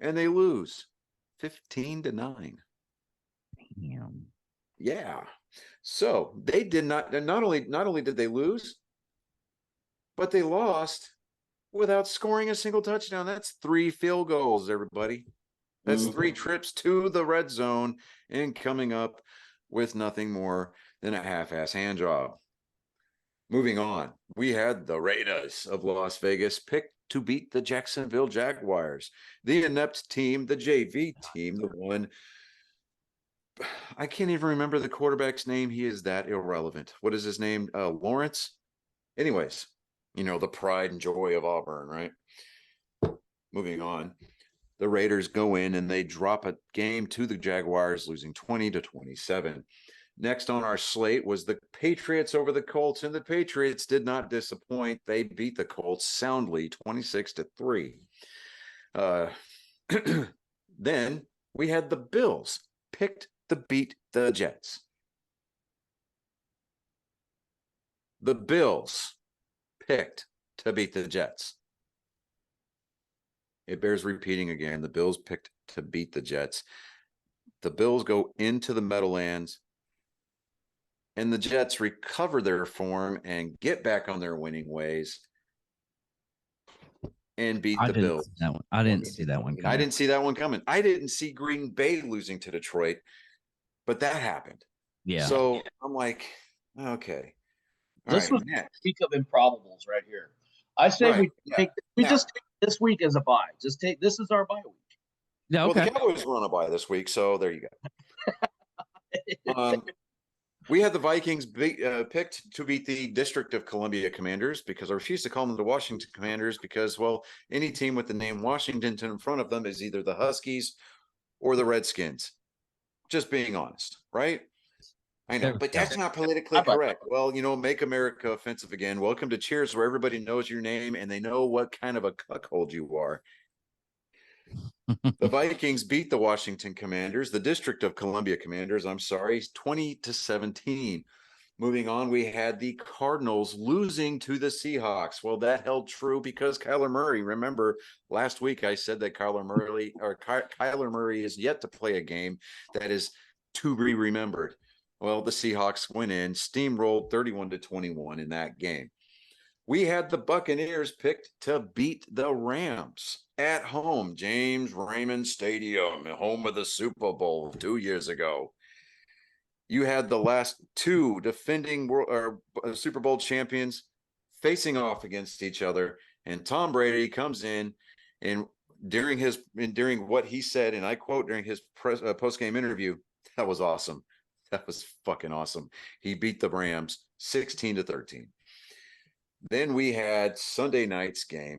and they lose 15-9. Damn. Yeah. So they did not only did they lose, but they lost without scoring a single touchdown. That's 3 field goals, everybody. That's 3 trips to the red zone and coming up with nothing more than a half-ass hand job. Moving on, we had the Raiders of Las Vegas picked to beat the Jacksonville Jaguars. The inept team, the JV team, the one, I can't even remember the quarterback's name. He is that irrelevant. What is his name? Lawrence? Anyways, the pride and joy of Auburn, right? Moving on. The Raiders go in and they drop a game to the Jaguars, losing 20-27. Next on our slate was the Patriots over the Colts, and the Patriots did not disappoint. They beat the Colts soundly, 26-3. Then we had the Bills picked to beat the Jets. The Bills picked to beat the Jets. It bears repeating again. The Bills picked to beat the Jets. The Bills go into the Meadowlands, and the Jets recover their form and get back on their winning ways and beat the Bills. I didn't see that one coming. I didn't see that one coming. I didn't see Green Bay losing to Detroit, but that happened. Yeah. So I'm like, okay. This was a week of improbables right here. I say just take this week as a bye. This is our bye week. Yeah, okay. Well, the Cowboys were on a bye this week, so there you go. We had the Vikings picked to beat the District of Columbia Commanders, because I refuse to call them the Washington Commanders because, well, any team with the name Washington in front of them is either the Huskies or the Redskins. Just being honest, right? I know, but that's not politically correct. Well, make America offensive again. Welcome to Cheers, where everybody knows your name and they know what kind of a cuckold you are. The Vikings beat the Washington Commanders, the District of Columbia Commanders, 20-17. Moving on, we had the Cardinals losing to the Seahawks. Well, that held true because Kyler Murray, remember last week I said that Kyler Murray is yet to play a game that is to be remembered. Well, the Seahawks went in, steamrolled 31-21 in that game. We had the Buccaneers picked to beat the Rams at home, James Raymond Stadium, home of the Super Bowl 2 years ago. You had the last 2 defending Super Bowl champions facing off against each other, and Tom Brady comes in and during what he said, and I quote during his post-game interview, that was awesome. That was fucking awesome. He beat the Rams 16-13. Then we had Sunday night's game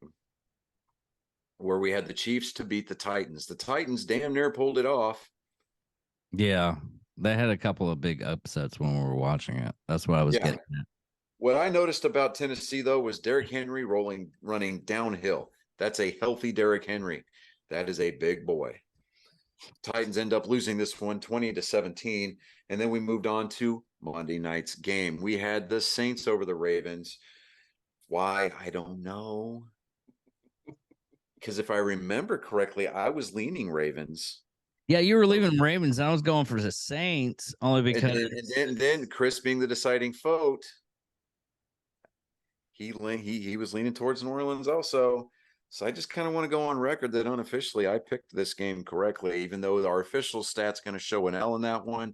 where we had the Chiefs to beat the Titans. The Titans damn near pulled it off. Yeah, they had a couple of big upsets when we were watching it. That's what I was getting at. What I noticed about Tennessee, though, was Derrick Henry running downhill. That's a healthy Derrick Henry. That is a big boy. Titans end up losing this one 20-17. And then we moved on to Monday night's game. We had the Saints over the Ravens. Why? I don't know. Because if I remember correctly, I was leaning Ravens. Yeah, you were leaving Ravens. I was going for the Saints only because. And then Chris being the deciding vote. he was leaning towards New Orleans also. So I just kind of want to go on record that unofficially I picked this game correctly, even though our official stat's going to show an L in that one.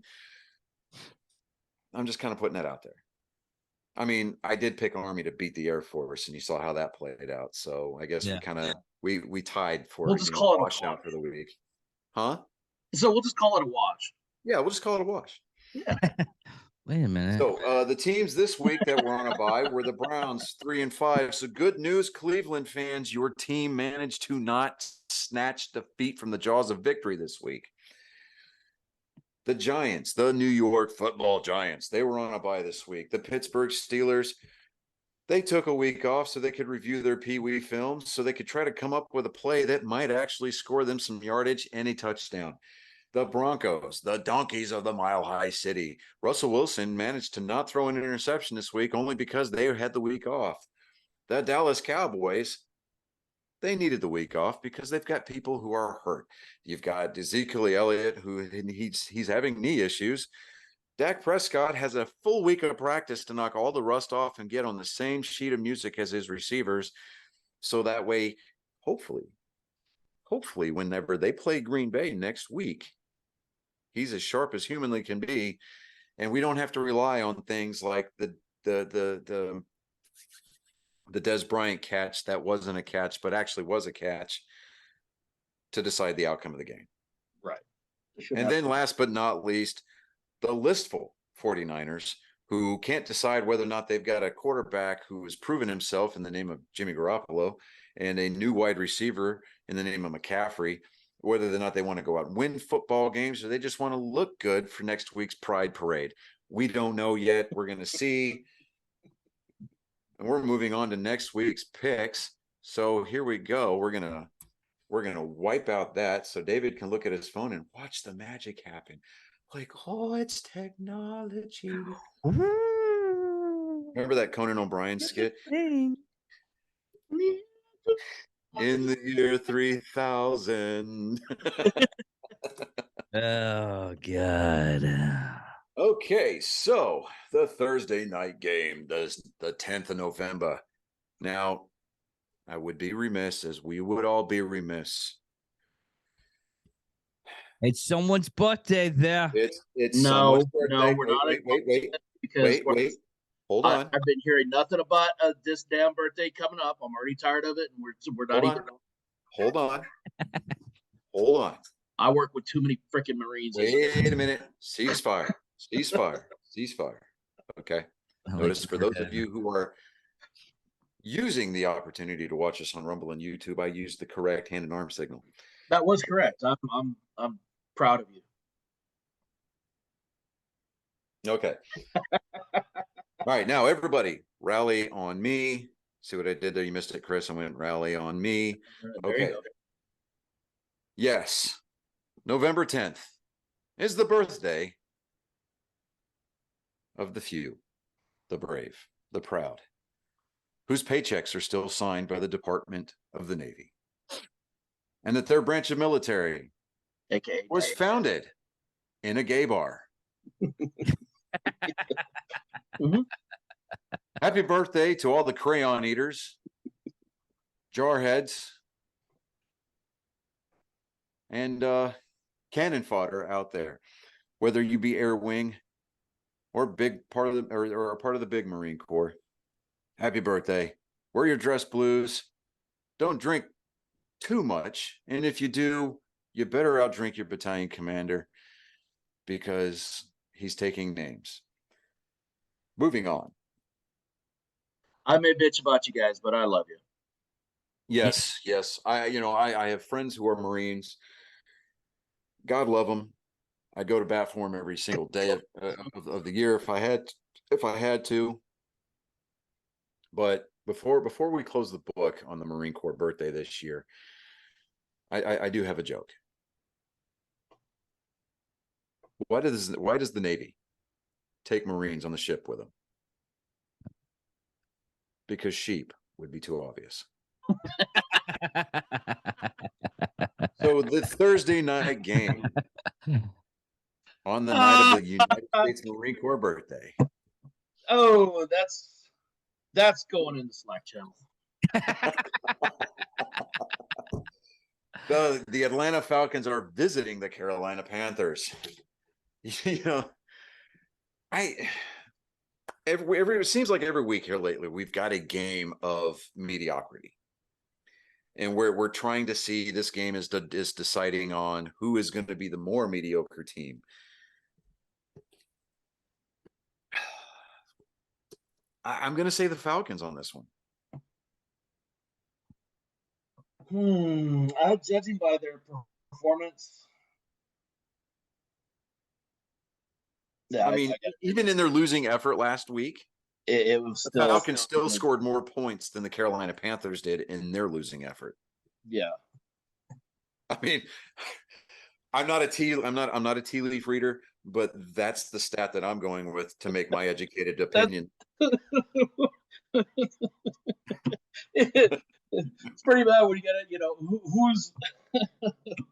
I'm just kind of putting that out there. I mean, I did pick Army to beat the Air Force, and you saw how that played out. So I guess Yeah. we kind of we tied for We'll just call it a washout for the week, huh? So we'll just call it a wash. Yeah, we'll just call it a wash. Wait a minute. So the teams this week that were on a bye were the Browns 3-5. So good news, Cleveland fans, your team managed to not snatch defeat from the jaws of victory this week. The Giants, the New York Football Giants, they were on a bye this week. The Pittsburgh Steelers, they took a week off so they could review their Pee Wee films, so they could try to come up with a play that might actually score them some yardage and a touchdown. The Broncos, the donkeys of the Mile High City. Russell Wilson managed to not throw an interception this week only because they had the week off. The Dallas Cowboys, they needed the week off because they've got people who are hurt. You've got Ezekiel Elliott, who he's having knee issues. Dak Prescott has a full week of practice to knock all the rust off and get on the same sheet of music as his receivers. So that way, hopefully, whenever they play Green Bay next week, he's as sharp as humanly can be, and we don't have to rely on things like the Dez Bryant catch that wasn't a catch but actually was a catch to decide the outcome of the game. Right. And then last but not least, the listful 49ers, who can't decide whether or not they've got a quarterback who has proven himself in the name of Jimmy Garoppolo and a new wide receiver in the name of McCaffrey, whether or not they want to go out and win football games or they just want to look good for next week's Pride Parade. We don't know yet. We're going to see. And we're moving on to next week's picks. So here we go. We're going to wipe out that so David can look at his phone and watch the magic happen. Like, oh, it's technology. Remember that Conan O'Brien skit? In the year 3000. Oh God. Okay, so the Thursday night game, the 10th of November. Now, I would be remiss, as we would all be remiss. It's someone's birthday there. It's No, someone's birthday. no, we're not. Wait. Because Wait. Hold on. I've been hearing nothing about this damn birthday coming up. I'm already tired of it, and we're not even. Hold on. Hold on. I work with too many freaking Marines. Wait a minute. Ceasefire. Okay. Notice for those of you who are using the opportunity to watch us on Rumble and YouTube, I used the correct hand and arm signal. That was correct. I'm proud of you. Okay. All right. Now, everybody, rally on me. See what I did there? You missed it, Chris. I went rally on me. There you Okay. go. Yes. November 10th is the birthday of the few, the brave, the proud, whose paychecks are still signed by the Department of the Navy. And that their branch of military AKA was founded in a gay bar. Mhm. Happy birthday to all the crayon eaters, jarheads, and cannon fodder out there. Whether you be Air Wing or big part of the or a part of the big Marine Corps, happy birthday. Wear your dress blues. Don't drink too much, and if you do, you better outdrink your battalion commander because he's taking names. Moving on. I may bitch about you guys, but I love you. Yes. I have friends who are Marines. God love them. I go to bat for them every single day of the year if I had to. But before we close the book on the Marine Corps birthday this year, I do have a joke. Why does the Navy take Marines on the ship with them? Because sheep would be too obvious. So the Thursday night game on the night of the United States Marine Corps birthday. Oh, That's going in the Slack channel. The Atlanta Falcons are visiting the Carolina Panthers. You know, it seems like every week here lately we've got a game of mediocrity, and we're trying to see, this game is deciding on who is going to be the more mediocre team. I'm going to say the Falcons on this one. Judging by their performance. Yeah, I mean, even in their losing effort last week, it was the still, Falcons still scored more points than the Carolina Panthers did in their losing effort. Yeah. I mean, I'm not a tea leaf reader, but that's the stat that I'm going with to make my educated opinion. It's pretty bad when you got to, who's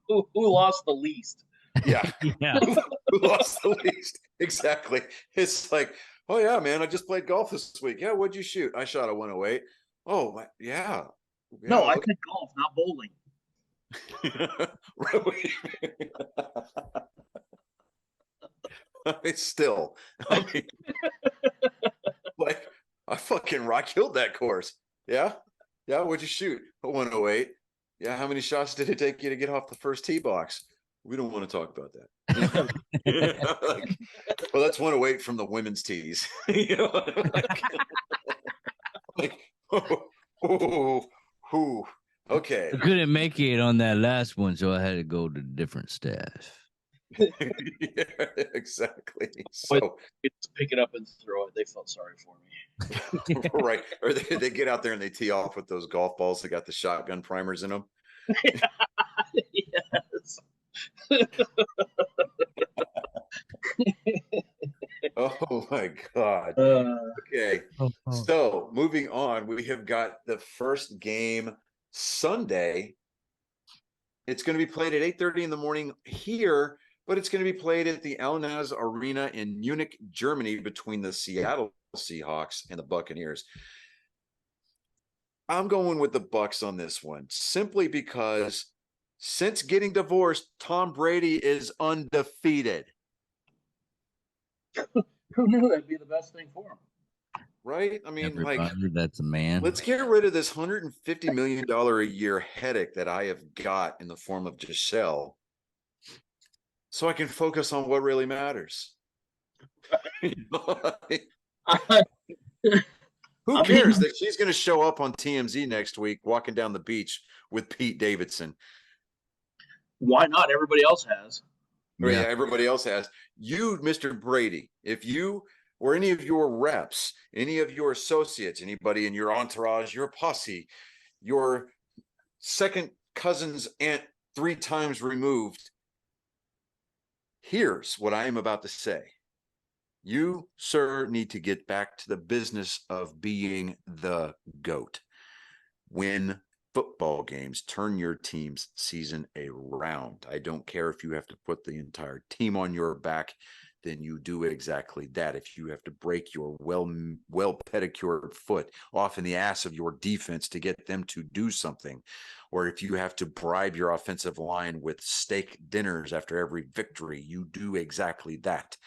who lost the least. Yeah. Yeah. Who lost the least? Exactly. It's like, oh yeah, man, I just played golf this week. Yeah, what'd you shoot? I shot a 108. Oh yeah. No, I played golf, not bowling. It's still, I mean, like, I fucking rock killed that course. Yeah. Yeah. What'd you shoot? A 108. Yeah. How many shots did it take you to get off the first tee box? We don't want to talk about that. Like, well, that's 108 from the women's tees. You know, like, okay. I couldn't make it on that last one, so I had to go to different staff. Yeah, exactly. So It's pick it up and throw it. They felt sorry for me. right. Or they get out there and they tee off with those golf balls that got the shotgun primers in them. Yes. Oh my God. Okay. So moving on, we have got the first game Sunday. It's going to be played at 8:30 in the morning here, but it's going to be played at the Allianz Arena in Munich, Germany, between the Seattle Seahawks and the Buccaneers. I'm going with the Bucs on this one, simply because since getting divorced, Tom Brady is undefeated. Who knew that'd be the best thing for him? Right? I mean, Everybody, that's a man. let's get rid of this $150 million a year headache that I have got in the form of Giselle, so I can focus on what really matters. Who cares that she's going to show up on TMZ next week walking down the beach with Pete Davidson? Why not? Everybody else has. Yeah, everybody else has. You, Mr. Brady, if you or any of your reps, any of your associates, anybody in your entourage, your posse, your second cousin's aunt 3 times removed, here's what I am about to say. You, sir, need to get back to the business of being the GOAT. Win football games, turn your team's season around. I don't care if you have to put the entire team on your back, then you do exactly that. If you have to break your well pedicured foot off in the ass of your defense to get them to do something, or if you have to bribe your offensive line with steak dinners after every victory, you do exactly that.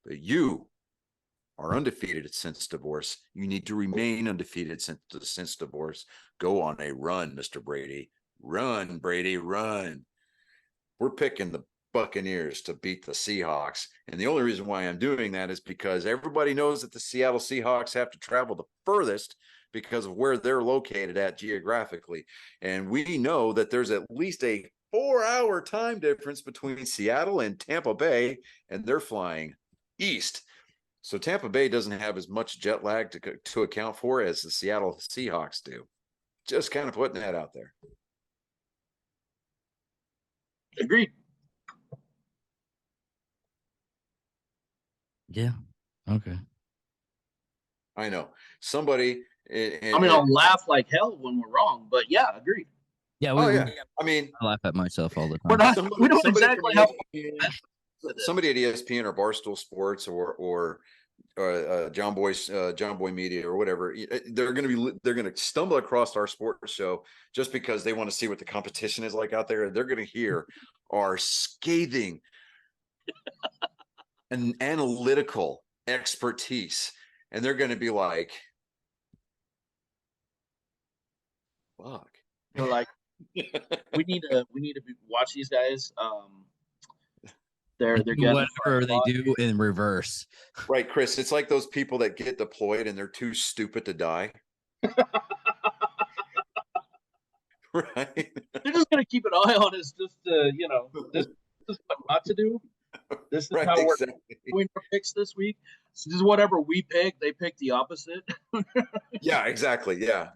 But you are undefeated since divorce. You need to remain undefeated since divorce. Go on a run, Mr. Brady. Run, Brady, run. We're picking the Buccaneers to beat the Seahawks. And the only reason why I'm doing that is because everybody knows that the Seattle Seahawks have to travel the furthest because of where they're located at geographically. And we know that there's at least a 4-hour time difference between Seattle and Tampa Bay, and they're flying east. So Tampa Bay doesn't have as much jet lag to account for as the Seattle Seahawks do. Just kind of putting that out there. Agreed. Yeah. Okay. I know. Somebody. I'll laugh like hell when we're wrong, but yeah, agreed. Yeah. I mean, I laugh at myself all the time. We're not. We don't exactly have. Somebody at ESPN or Barstool Sports or John Boy Media or whatever, they're going to stumble across our sports show just because they want to see what the competition is like out there. They're going to hear our scathing and analytical expertise, and they're going to be like, "Fuck." They're like, we need to watch these guys. They're Do getting whatever they do in reverse. Right, Chris. It's like those people that get deployed and they're too stupid to die. Right. They're just gonna keep an eye on us, just this is what not to do. This is Right, how we're exactly. going to fix this week. So just whatever we pick, they pick the opposite. Yeah, exactly. Yeah,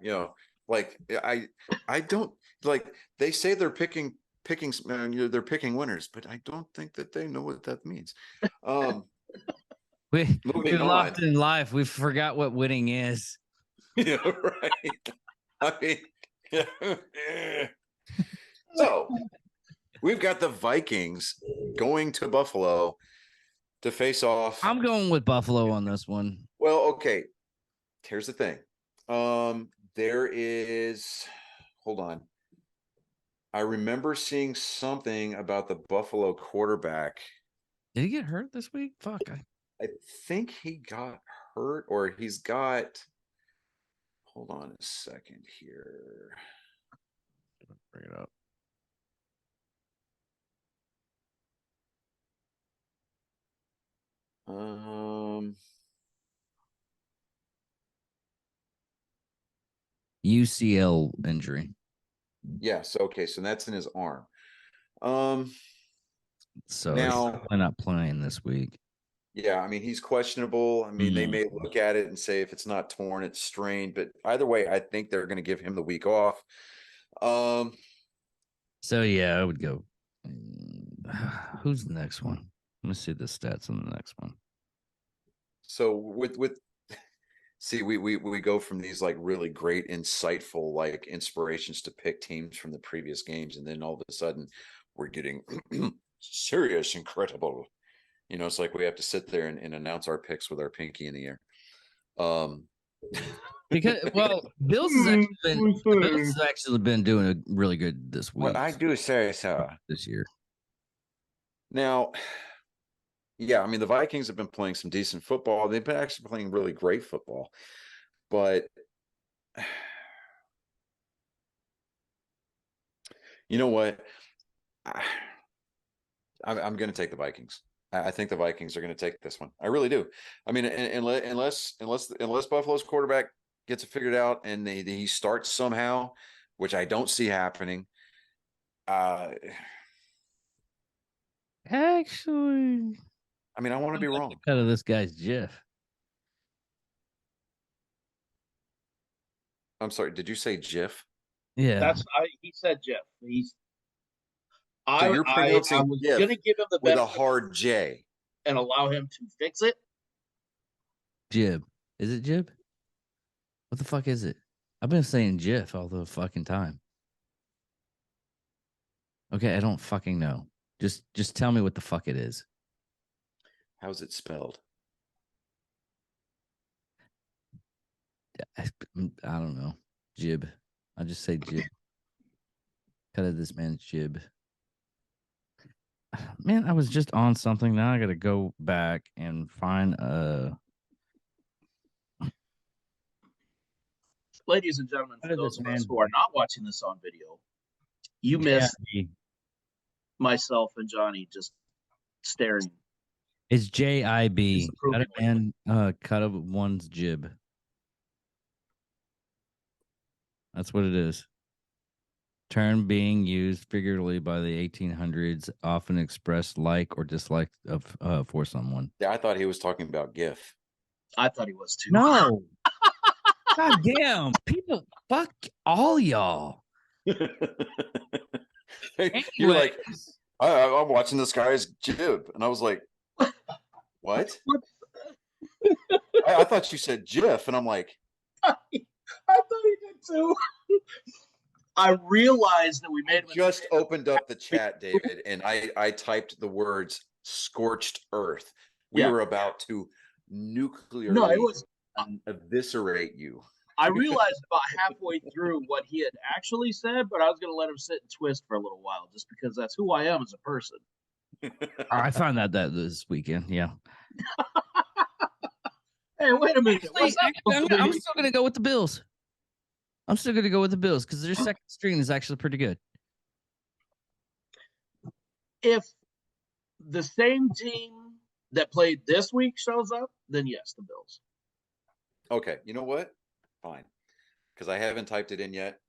like I don't like. They say they're picking they're picking winners, but I don't think that they know what that means. We've Moving lost on. in life. We forgot what winning is. Yeah, right. I mean, so we've got the Vikings going to Buffalo to face off. I'm going with Buffalo on this one. Well, okay. Here's the thing. There is. Hold on. I remember seeing something about the Buffalo quarterback. Did he get hurt this week? Fuck. I think he got hurt, or he's got. Hold on a second here. Bring it up. UCL injury. Yes. Okay. So that's in his arm. So Now- he's probably not playing this week. Yeah, I mean, he's questionable. I mean, they may look at it and say if it's not torn, it's strained. But either way, I think they're going to give him the week off. So yeah, I would go. Who's the next one? Let me see the stats on the next one. So with see, we go from these like really great, insightful like inspirations to pick teams from the previous games, and then all of a sudden we're getting serious, incredible. It's like we have to sit there and announce our picks with our pinky in the air. Because Bills has actually been doing a really good this week. Well, I do say so. This year. Now, yeah, I mean the Vikings have been playing some decent football. They've been actually playing really great football, but you know what? I'm going to take the Vikings. I think the Vikings are going to take this one. I really do. I mean, unless Buffalo's quarterback gets it figured out and he starts somehow, which I don't see happening. Actually, I mean, I want to be wrong. Out of this guy's Jeff. I'm sorry. Did you say Jiff? Yeah. He said Jeff. So you're pronouncing I was Jif gonna give him the with benefit a hard J. and allow him to fix it. Jib. Is it Jib? What the fuck is it? I've been saying Jif all the fucking time. Okay, I don't fucking know. Just tell me what the fuck it is. How's it spelled? I don't know. Jib. I'll just say Jib. Cut of this man's Jib. Man, I was just on something. Now I got to go back and find Ladies and gentlemen, How for did those this of us man- who are not watching this on video, you missed myself and Johnny just staring. It's JIB. Cut of Disapprovingly. man, cut of one's jib. That's what it is. Term being used figuratively by the 1800s, often expressed like or dislike of for someone. Yeah, I thought he was talking about GIF. I thought he was too. No. God damn. People, fuck all y'all. You're like, I'm watching this guy's jib, and I was like, what? I thought you said GIF, and I'm like, I thought he did too. I realized that we made a just mistake. opened up the chat, David, and I typed the words "scorched earth." We Yeah. were about to No, it nuclearly was. eviscerate you. I realized about halfway through what he had actually said, but I was going to let him sit and twist for a little while, just because that's who I am as a person. I found out that this weekend. Yeah. Hey, wait a minute. What's up? I'm still gonna go with the Bills. I'm still gonna go with the Bills because their second string is actually pretty good. If the same team that played this week shows up, then yes, the Bills. Okay, you know what? Fine, because I haven't typed it in yet.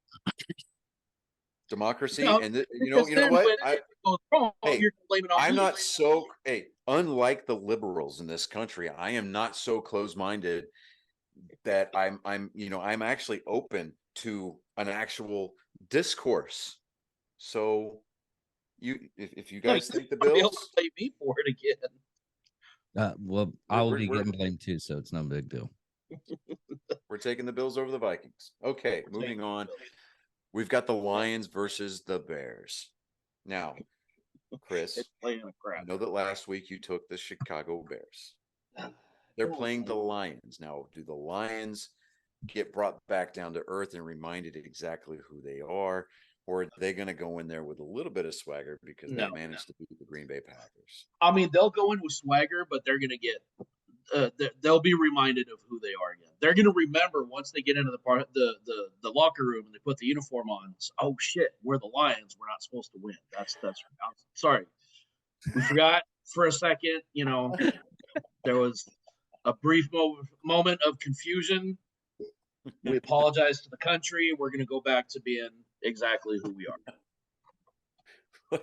Democracy, No, and you because know then what? when it goes wrong, Hey, you're blaming on I'm me. not so. Hey, unlike the liberals in this country, I am not so close-minded that I'm actually open to an actual discourse. So, if you guys think the I'll be able to Bills, blame me for it again. Well, I will be we're- getting blamed too, so it's no big deal. we're taking the Bills over the Vikings. Okay, moving on. We've got the Lions versus the Bears. Now, Chris, It's playing a I crap. know that last week you took the Chicago Bears. They're playing the Lions. Now, do the Lions get brought back down to earth and reminded exactly who they are? Or are they going to go in there with a little bit of swagger because they managed to beat the Green Bay Packers? I mean, they'll go in with swagger, but they're going to get they'll be reminded of who they are again. They're going to remember once they get into the locker room and they put the uniform on. Oh shit, we're the Lions. We're not supposed to win. That's sorry. We forgot for a second. You know, there was a brief moment of confusion. We apologize to the country. We're going to go back to being exactly who we are.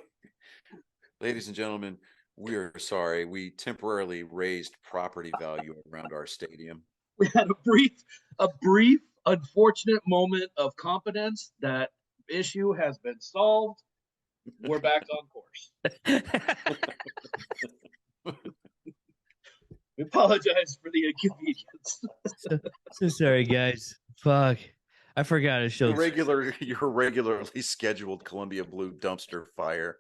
Ladies and gentlemen, we are sorry. We temporarily raised property value around our stadium. We had a brief, unfortunate moment of competence. That issue has been solved. We're back on course. We apologize for the inconvenience. So sorry, guys. Fuck, I forgot to show. Your regularly scheduled Columbia Blue dumpster fire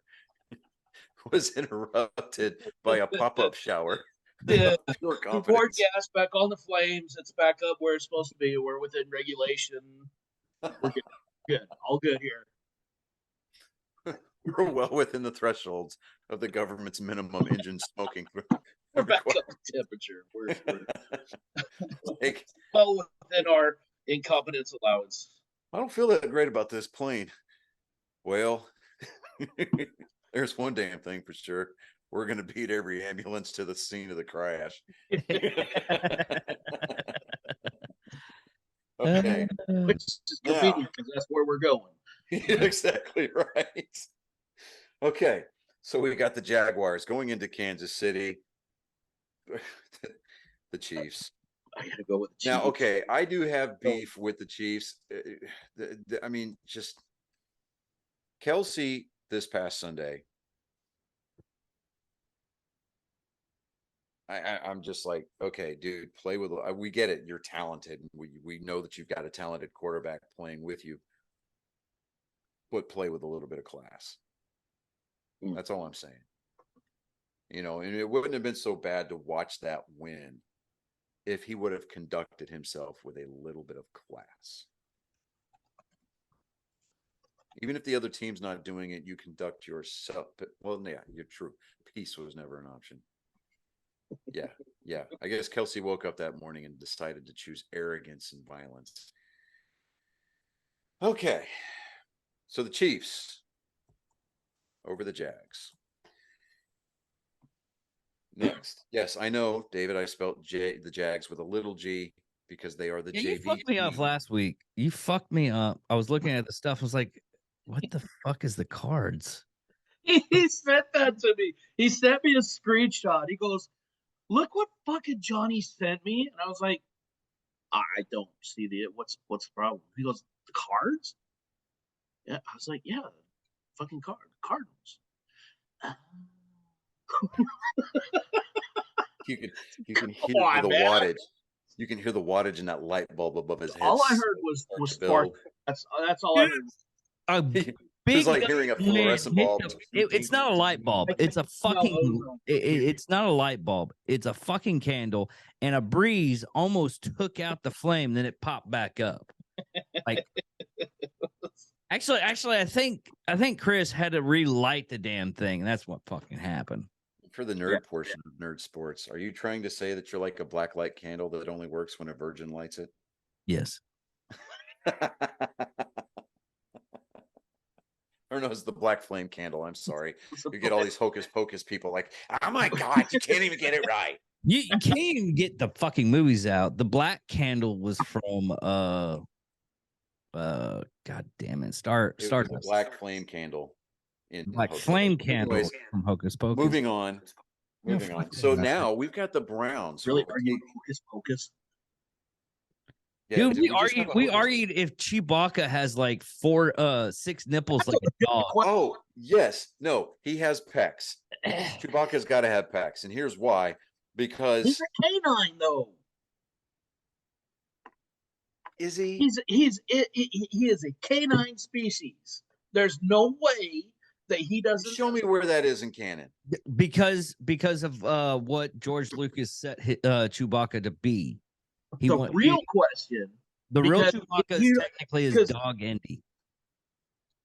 was interrupted by a pop-up shower. Yeah. Pure We poured confidence. gas back on the flames. It's back up where it's supposed to be. We're within regulation. We're good. Good. All good here. We're well within the thresholds of the government's minimum engine smoking. We're back up to temperature. We're Like, well within our incompetence allowance. I don't feel that great about this plane. Well, there's one damn thing for sure. We're going to beat every ambulance to the scene of the crash. Okay. Which is convenient because that's where we're going. Exactly right. Okay. So we got the Jaguars going into Kansas City. The Chiefs. I gotta go with the Chiefs. Now, okay, I do have beef with the Chiefs. I mean, just Kelsey this past Sunday. I'm just like, okay, dude, play with. We get it. You're talented. We know that you've got a talented quarterback playing with you, but play with a little bit of class. That's all I'm saying. You know, and it wouldn't have been so bad to watch that win if he would have conducted himself with a little bit of class. Even if the other team's not doing it, you conduct yourself. But, well, yeah, you're true. Peace was never an option. Yeah. I guess Kelsey woke up that morning and decided to choose arrogance and violence. Okay. So the Chiefs over the Jags. Next. Yes, I know, David, I spelled the Jags with a little G because they are the JV. You fucked me up team. last week. You fucked me up. I was looking at the stuff. I was like, what the fuck is the cards? He sent that to me. He sent me a screenshot. He goes, "Look what fucking Johnny sent me," and I was like, "I don't see what's the problem?" He goes, "The cards?" Yeah, I was like, "Yeah, fucking Cardinals." You can hear Come on, the man. wattage. You can hear the wattage in that light bulb above his head. All I heard was Such a spark. build. That's all I heard. big like dumb hearing a man fluorescent hit bulb. it's not a light bulb. I can It's a smell fucking. ozone. It's not a light bulb. It's a fucking candle, and a breeze almost took out the flame. Then it popped back up. Like, actually, I think Chris had to relight the damn thing. And that's what fucking happened. For the nerd portion of Nerd Sports, are you trying to say that you're like a black light candle that only works when a virgin lights it? Yes. Or no, it's the black flame candle. I'm sorry. You get all these hocus pocus people like, oh my God, you can't even get it right. You can't even get the fucking movies out. The black candle was from god damn it, Star It was a Stardust. black flame candle. In Black Hocus flame Pocus. candle Anyways, from Hocus Pocus. moving on. Moving on. fuck So that. now we've got the Browns. Really who are arguing taking- hocus pocus. Yeah, Dude, did we just have argued. a We Hocus- argued if Chewbacca has like 6 nipples like a dog. Oh, yes. No, he has pecs. Chewbacca's got to have pecs. And here's why. Because He's a canine though. is he? He is a canine species. There's no way that he doesn't. Show me where that is in canon. because of what George Lucas set Chewbacca to be. The real question, the real because Chewbacca you- is technically his because- dog Indy.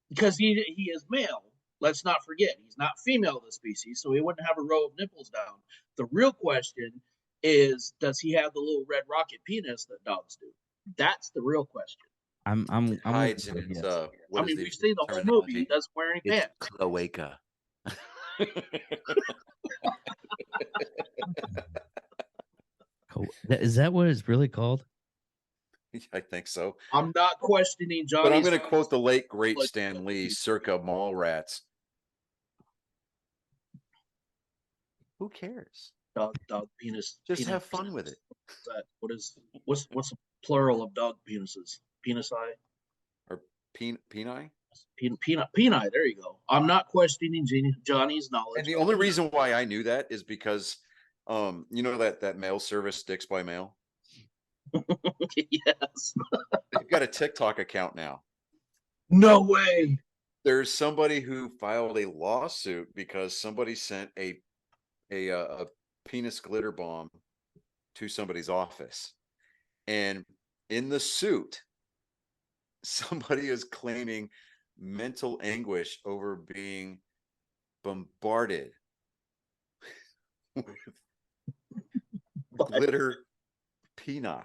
because he is male. Let's not forget he's not female of the species, so he wouldn't have a row of nipples down. The real question is, does he have the little red rocket penis that dogs do? That's the real question. I'm Hides with in you, its, yes. what I is mean, the we've seen the whole terminology? movie. He doesn't wear any It's pants. cloaca. Is that what it's really called? I think so. I'm not questioning Johnny. But I'm going to quote the late, great like- Stan Lee, circa Mallrats. Who cares? dog penis. Just penis. have fun with it. What's that? What's the plural of dog penises? Penis eye? Or Peni? Peni. There you go. I'm not questioning Johnny's knowledge. And the only reason why I knew that is because, you know that mail service Sticks by Mail. Yes. They've got a TikTok account now. No way. There's somebody who filed a lawsuit because somebody sent a penis glitter bomb to somebody's office, and in the suit, somebody is claiming mental anguish over being bombarded with glitter peni.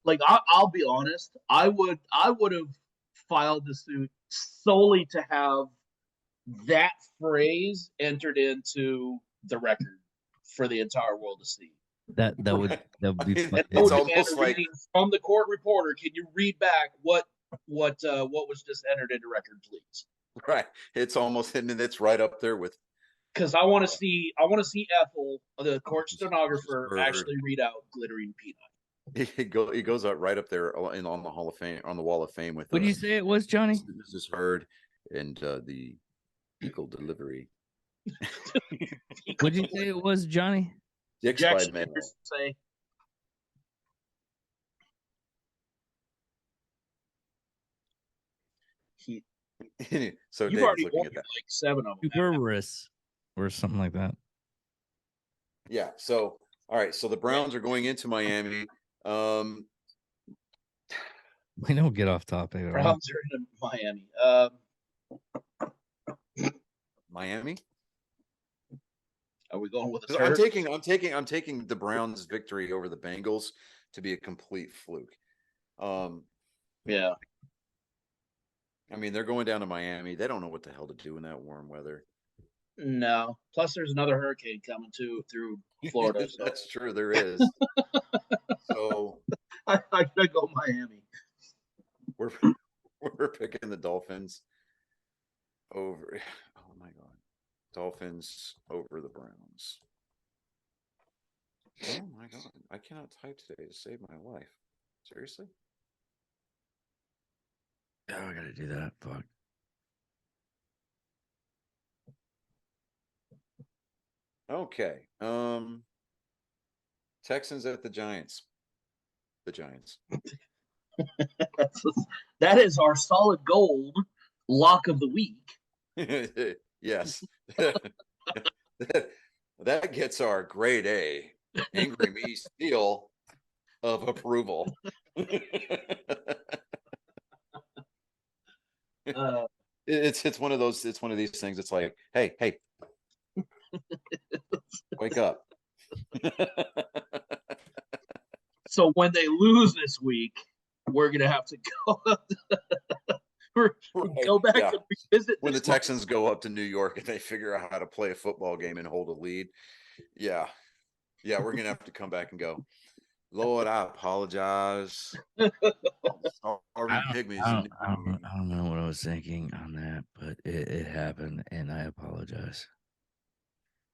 Like I'll be honest, I would have filed the suit solely to have that phrase entered into the record for the entire world to see. That would be I mean, fucking- I would It's demand almost a like- reading from the court reporter. Can you read back what was just entered into record, please? Right. It's almost, and it's right up there with Because I want to see Ethel, the court stenographer, Bird. actually read out glittering peanut. he goes out right up there on the Hall of Fame, on the Wall of Fame with What did you say it was, Johnny? Mrs. Heard and the equal delivery. What did you say it was, Johnny? Dicks by Jackson Mail. say he. So You've Dave's already looking at ordered that. like 7 of them. Tuberous or something like that. Yeah. So all right. So the Browns are going into Miami. We don't get off topic at all. Browns are in Miami. Miami. Are we going with a 'Cause I'm turd? I'm taking the Browns' victory over the Bengals to be a complete fluke. Yeah. I mean, they're going down to Miami. They don't know what the hell to do in that warm weather. No. Plus, there's another hurricane coming through Florida. So That's true. There is. So I gotta go Miami. we're picking the Dolphins over. Oh my God, Dolphins over the Browns. Oh my God, I cannot type today to save my life. Seriously? Oh, I gotta do that. Fuck. Okay. Texans at the Giants. the Giants. That is our solid gold lock of the week. Yes. That gets our grade A angry me seal of approval. It's one of these things. It's like, hey, wake up. So when they lose this week, we're gonna have to go go back yeah. and revisit When the this one. Texans go up to New York and they figure out how to play a football game and hold a lead. Yeah, we're gonna have to come back and go, Lord, I apologize. Pygmies. I don't know what I was thinking on that, but it happened, and I apologize.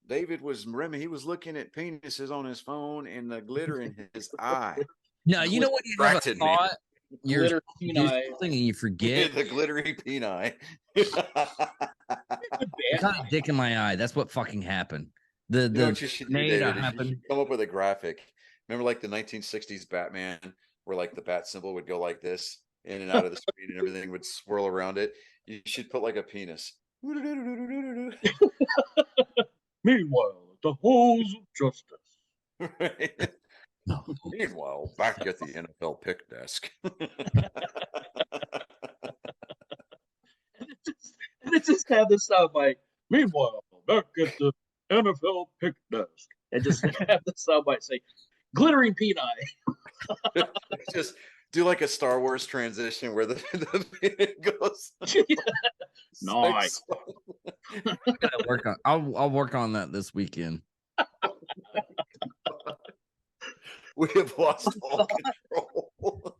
David was he was looking at penises on his phone and the glitter in his eye. No, you know what you have a distracted me. thought. You're Glitter do peni. something and you forget. The glittery peni. I got a dick in my eye. That's what fucking happened. You know what you should do, tornado David, is you happened. should come up with a graphic. Remember like the 1960s Batman where like the bat symbol would go like this in and out of the screen and everything would swirl around it? You should put like a penis. Meanwhile, at the halls of justice. Right? No. Meanwhile, back at the NFL pick desk. And it just had this soundbite. Meanwhile, back at the NFL pick desk. And just have the soundbite say, glittering peni. Just do like a Star Wars transition where the it goes. Nice. Gotta work on. I'll work on that this weekend. We have lost all control.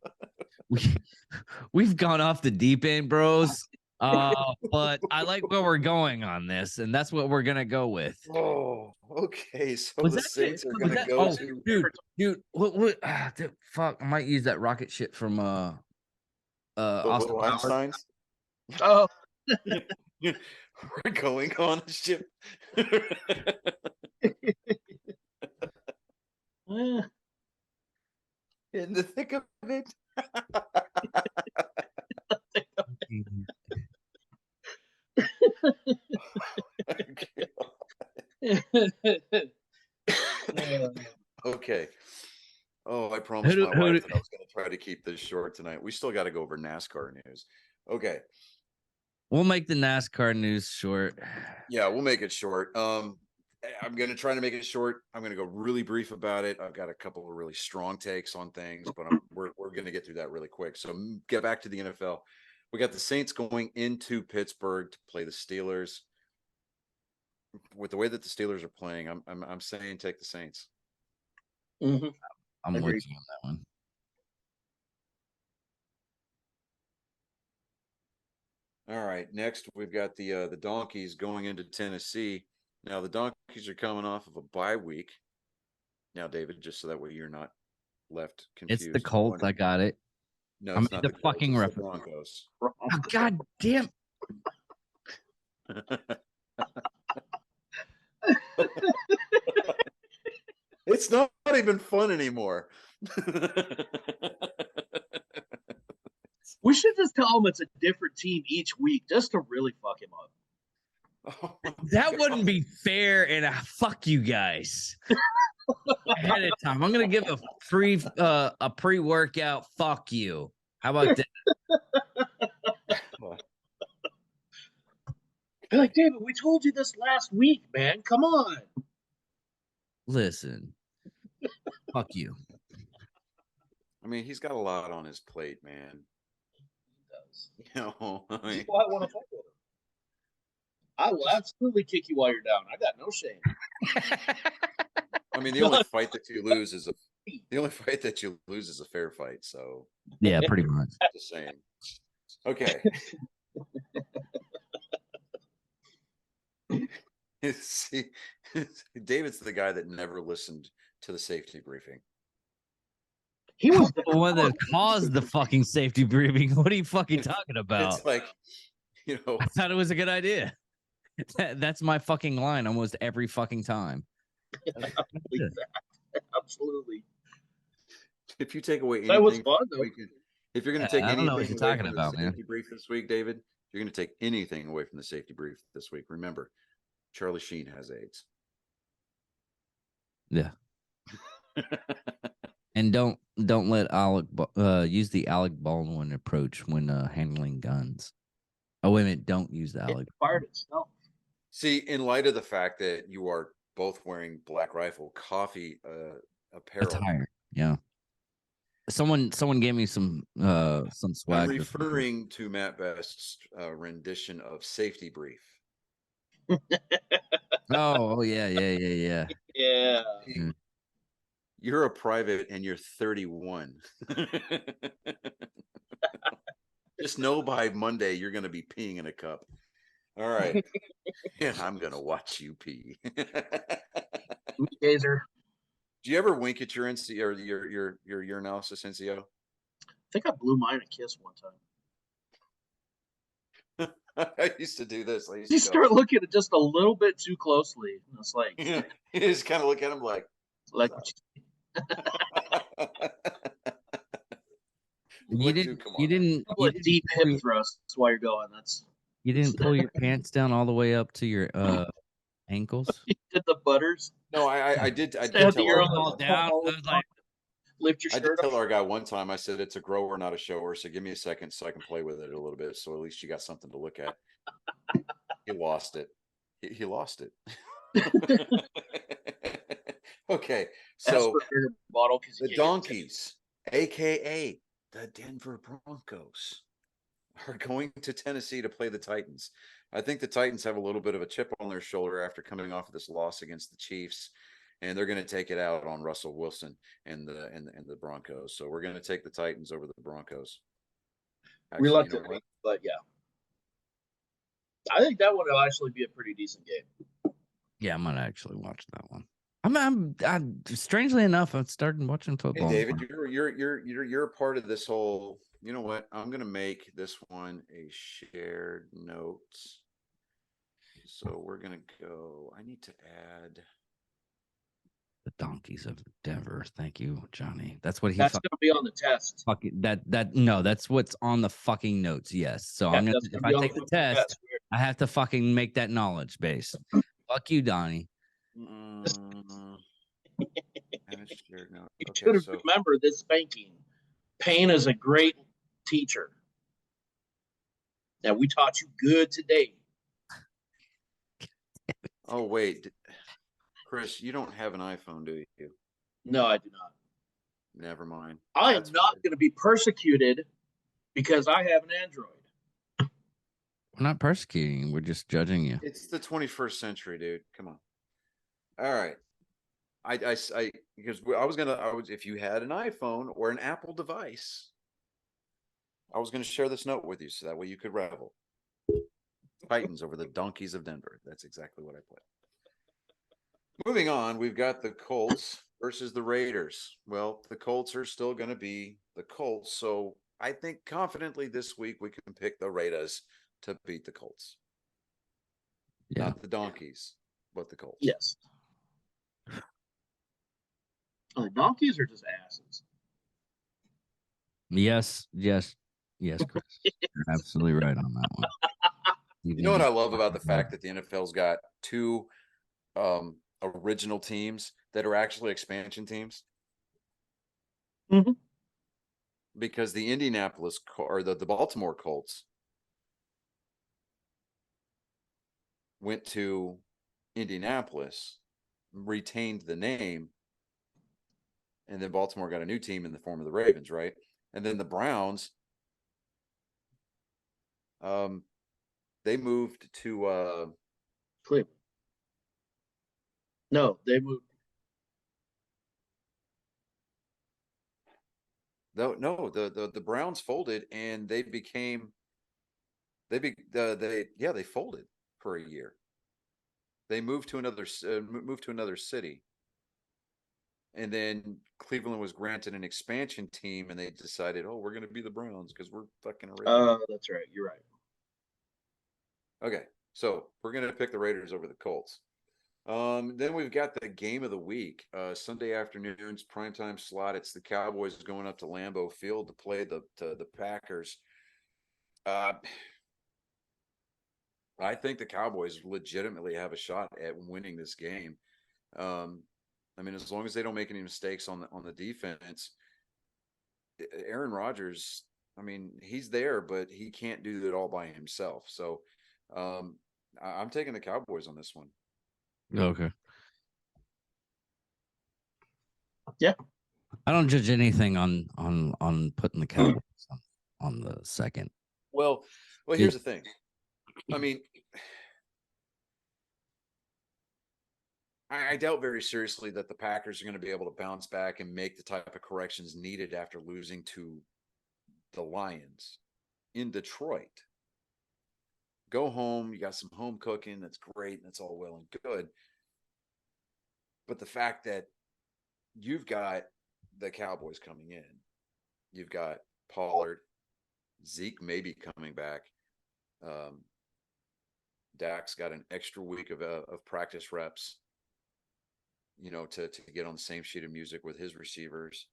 We've gone off the deep end, bros. But I like where we're going on this, and that's what we're gonna go with. Oh, okay. So Was the that Saints are was going to that- go oh, to. dude, what dude, fuck, I might use that rocket shit from The Austin little Powers. Einsteins. Oh, We're going on a ship. In the thick of it. Okay. Oh, I promised Who my do- wife that I was going to try to keep this short tonight. We still got to go over NASCAR news. Okay. We'll make the NASCAR news short. Yeah, we'll make it short. I'm going to try to make it short. I'm going to go really brief about it. I've got a couple of really strong takes on things, but we're going to get through that really quick. So get back to the NFL. We got the Saints going into Pittsburgh to play the Steelers. With the way that the Steelers are playing, I'm saying take the Saints. Mhm. I'm Agreed. with you on that one. All right. Next, we've got the Donkeys going into Tennessee. Now, the Donkeys are coming off of a bye week. Now, David, just so that way you're not left confused. It's the Colts. I got it. No, I'm it's not the the fucking Colts, it's the reference. Broncos. Oh, God damn. It's not even fun anymore. We should just tell him it's a different team each week just to really fuck him up. Oh my That God. wouldn't be fair, and fuck you guys ahead of time. I'm gonna give a pre-workout. Fuck you. How about that? They're like, David, we told you this last week, man. Come on. Listen, fuck you. I mean, he's got a lot on his plate, man. He does. You know, I mean, That's why I want to fuck with him. I will absolutely kick you while you're down. I got no shame. the only fight that you lose is a fair fight. So Yeah, pretty much. just saying. Okay. See, David's the guy that never listened to the safety briefing. He was The one that caused the fucking safety briefing. What are you fucking talking about? It's like, I thought it was a good idea. That's my fucking line almost every fucking time. absolutely. If you take away That was anything, fun, from though. the weekend, if you're going to take I don't know what anything you're away talking from the about, man. safety brief this week, David, if you're going to take anything away from the safety brief this week, remember, Charlie Sheen has AIDS. Yeah. And don't let use the Alec Baldwin approach when handling guns. Oh wait a minute! Don't use the It Alec. fired itself. See, in light of the fact that you are both wearing Black Rifle coffee apparel, Attire. Yeah. Someone gave me some I'm swag. referring to Matt Best's rendition of Safety Brief. Oh yeah. Yeah. Mm. You're a private and you're 31. Just know by Monday you're going to be peeing in a cup. All right. And I'm going to watch you pee. Gazer. Do you ever wink at your NC or your urinalysis NCO? I think I blew mine a kiss one time. I used to do this. I used You to go, start looking at it just a little bit too closely. And it's like, you just kind of look at him like, like You didn't deep hip thrusts while you're going. That's you didn't pull your pants down all the way up to your ankles. you did the butters. no, I did Stand tell the ear our, on all down. I was like, lift your I did shirt tell up. our guy one time, I said, it's a grower, not a shower. So give me a second so I can play with it a little bit. So at least you got something to look at. He lost it. He lost it. Okay. So Bottle the Donkeys, AKA the Denver Broncos, are going to Tennessee to play the Titans. I think the Titans have a little bit of a chip on their shoulder after coming off of this loss against the Chiefs, and they're going to take it out on Russell Wilson and the Broncos. So we're going to take the Titans over the Broncos. Actually, Reluctantly, but yeah, I think that one will actually be a pretty decent game. yeah, I'm gonna actually watch that one. I'm strangely enough, I'm starting watching Hey, football. David, you're a part of this whole. You know what? I'm going to make this one a shared note. So we're going to go. I need to add. The Donkeys of Denver. Thank you, Johnny. That's what he That's going to be on the test. fucking no, that's what's on the fucking notes. Yes. So I'm gonna if I take the test, I have to fucking make that knowledge base. Fuck you, Donnie. Shared note. You Okay, should so remember this spanking. Pain is a great teacher. Now we taught you good today. oh wait, Chris, you don't have an iPhone, do you? No, I do not. Never mind. I am That's not fine. going to be persecuted because I have an Android. We're not persecuting you, we're just judging you. It's the 21st century, dude. Come on. All right. I because I was if you had an iPhone or an Apple device, I was gonna share this note with you so that way you could revel. Titans over the Donkeys of Denver. That's exactly what I put. Moving on, we've got the Colts versus the Raiders. Well, the Colts are still going to be the Colts, so I think confidently this week we can pick the Raiders to beat the Colts. Yeah. Not the Donkeys, but the Colts. Yes. Oh, the donkeys are just asses. Yes, Chris. You're absolutely right on that one. You know what I love about the fact that the NFL's got two original teams that are actually expansion teams? Mhm. Because the Indianapolis or the Baltimore Colts went to Indianapolis, retained the name, and then Baltimore got a new team in the form of the Ravens, right? And then the Browns, they moved to Cleveland. No, they moved. the Browns folded and they folded for a year. They moved to another city, and then Cleveland was granted an expansion team, and they decided, oh, we're going to be the Browns because we're fucking original. That's right. You're right. Okay, so we're going to pick the Raiders over the Colts. Then we've got the game of the week, Sunday afternoons, primetime slot. It's the Cowboys going up to Lambeau Field to play the Packers. I think the Cowboys legitimately have a shot at winning this game. I mean, as long as they don't make any mistakes on the defense, Aaron Rodgers, I mean, he's there, but he can't do it all by himself. So I'm taking the Cowboys on this one. Okay. Yeah. I don't judge anything on putting the Cowboys on the second. Well, here's the thing. I mean, I doubt very seriously that the Packers are going to be able to bounce back and make the type of corrections needed after losing to the Lions in Detroit. Go home, you got some home cooking, that's great, and that's all well and good. But the fact that you've got the Cowboys coming in, you've got Pollard, Zeke maybe coming back. Dak's got an extra week of practice reps, you know, to get on the same sheet of music with his receivers.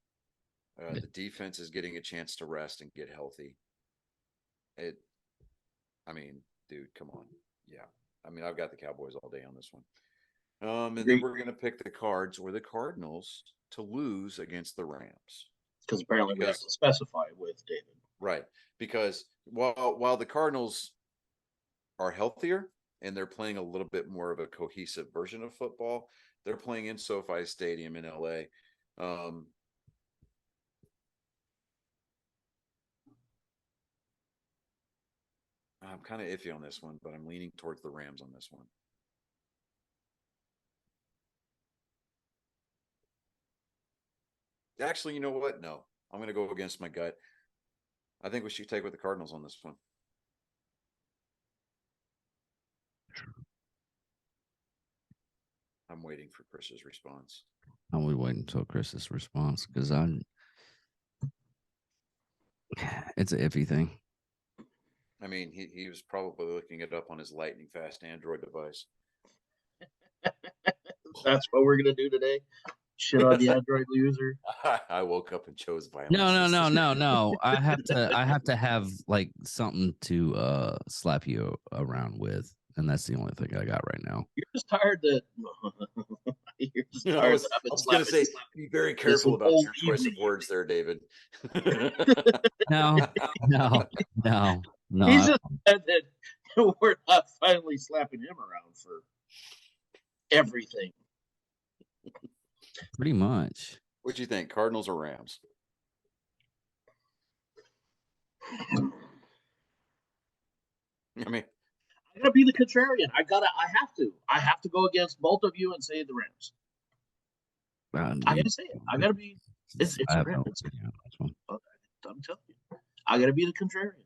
The defense is getting a chance to rest and get healthy. I mean, dude, come on. Yeah. I mean, I've got the Cowboys all day on this one. And then we're going to pick the Cards or the Cardinals to lose against the Rams. Because apparently we have to specify with David. Right. Because while the Cardinals are healthier and they're playing a little bit more of a cohesive version of football, they're playing in SoFi Stadium in LA. I'm kind of iffy on this one, but I'm leaning towards the Rams on this one. Actually, you know what? No, I'm going to go against my gut. I think we should take with the Cardinals on this one. I'm waiting for Chris's response. I'm waiting until Chris's response because it's an iffy thing. I mean, he was probably looking it up on his lightning fast Android device. That's what we're gonna do today. Shit on the Android user. I woke up and chose violence. No. I have to have like something to slap you around with, and that's the only thing I got right now. You're just tired that. You're just tired I was going to say, be very careful about your choice of words there, David. No. He's just said that we're not finally slapping him around for everything. Pretty much. What do you think, Cardinals or Rams? I mean, I gotta be the contrarian. I have to go against both of you and say the Rams. I gotta say it. I gotta be. It's Rams. I'm telling you, I gotta be the contrarian.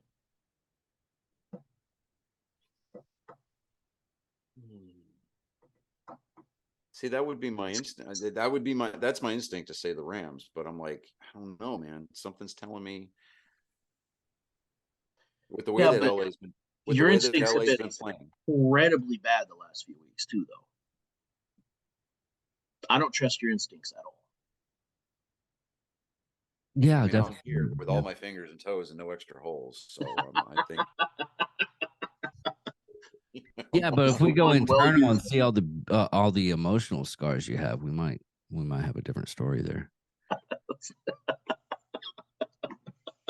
See, that would be my instinct. That's my instinct to say the Rams, but I'm like, I don't know, man. Something's telling me with the way that LA's been. Your instincts have been incredibly bad the last few weeks too, though. I don't trust your instincts at all. Yeah, definitely. Here with all my fingers and toes and no extra holes, so I think. Yeah, but if we go internal and see all the emotional scars you have, we might have a different story there.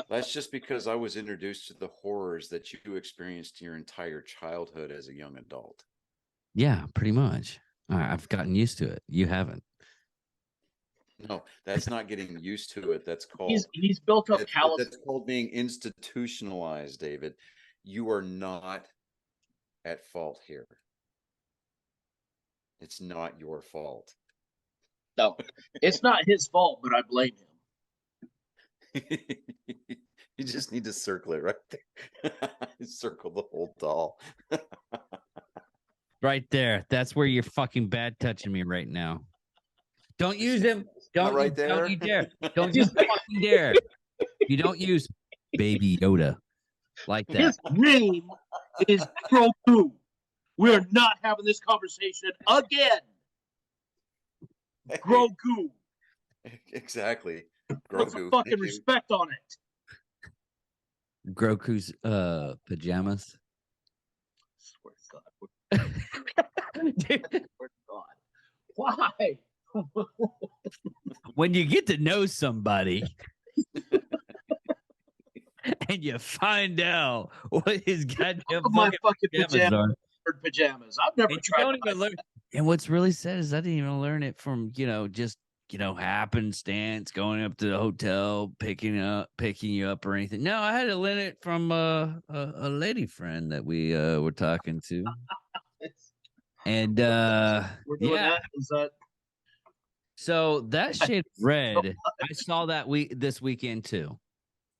That's just because I was introduced to the horrors that you experienced your entire childhood as a young adult. Yeah, pretty much. I've gotten used to it. You haven't. No, that's not getting used to it. That's called he's built up callous. That's called being institutionalized, David. You are not at fault here. It's not your fault. No, it's not his fault, but I blame him. You just need to circle it right there. Circle the whole doll. Right there. That's where you're fucking bad touching me right now. Don't use him. Don't right there. Don't you dare. Don't you fucking dare. You don't use Baby Yoda like that. His name is Grogu, We are not having this conversation again. Grogu. Exactly. Put some Grogu. fucking Thank you. respect on it. Groku's pajamas. Swear to God. Dude, Swear to God. Why? when you get to know somebody and you find out what his goddamn My fucking pajamas are. pajamas. I've never And you tried. don't even learn. And what's really sad is I didn't even learn it from, just, happenstance, going up to the hotel, picking you up or anything. No, I had to learn it from a lady friend that we were talking to. And We're doing yeah. that. Is that So that shade of red, I saw that this weekend too.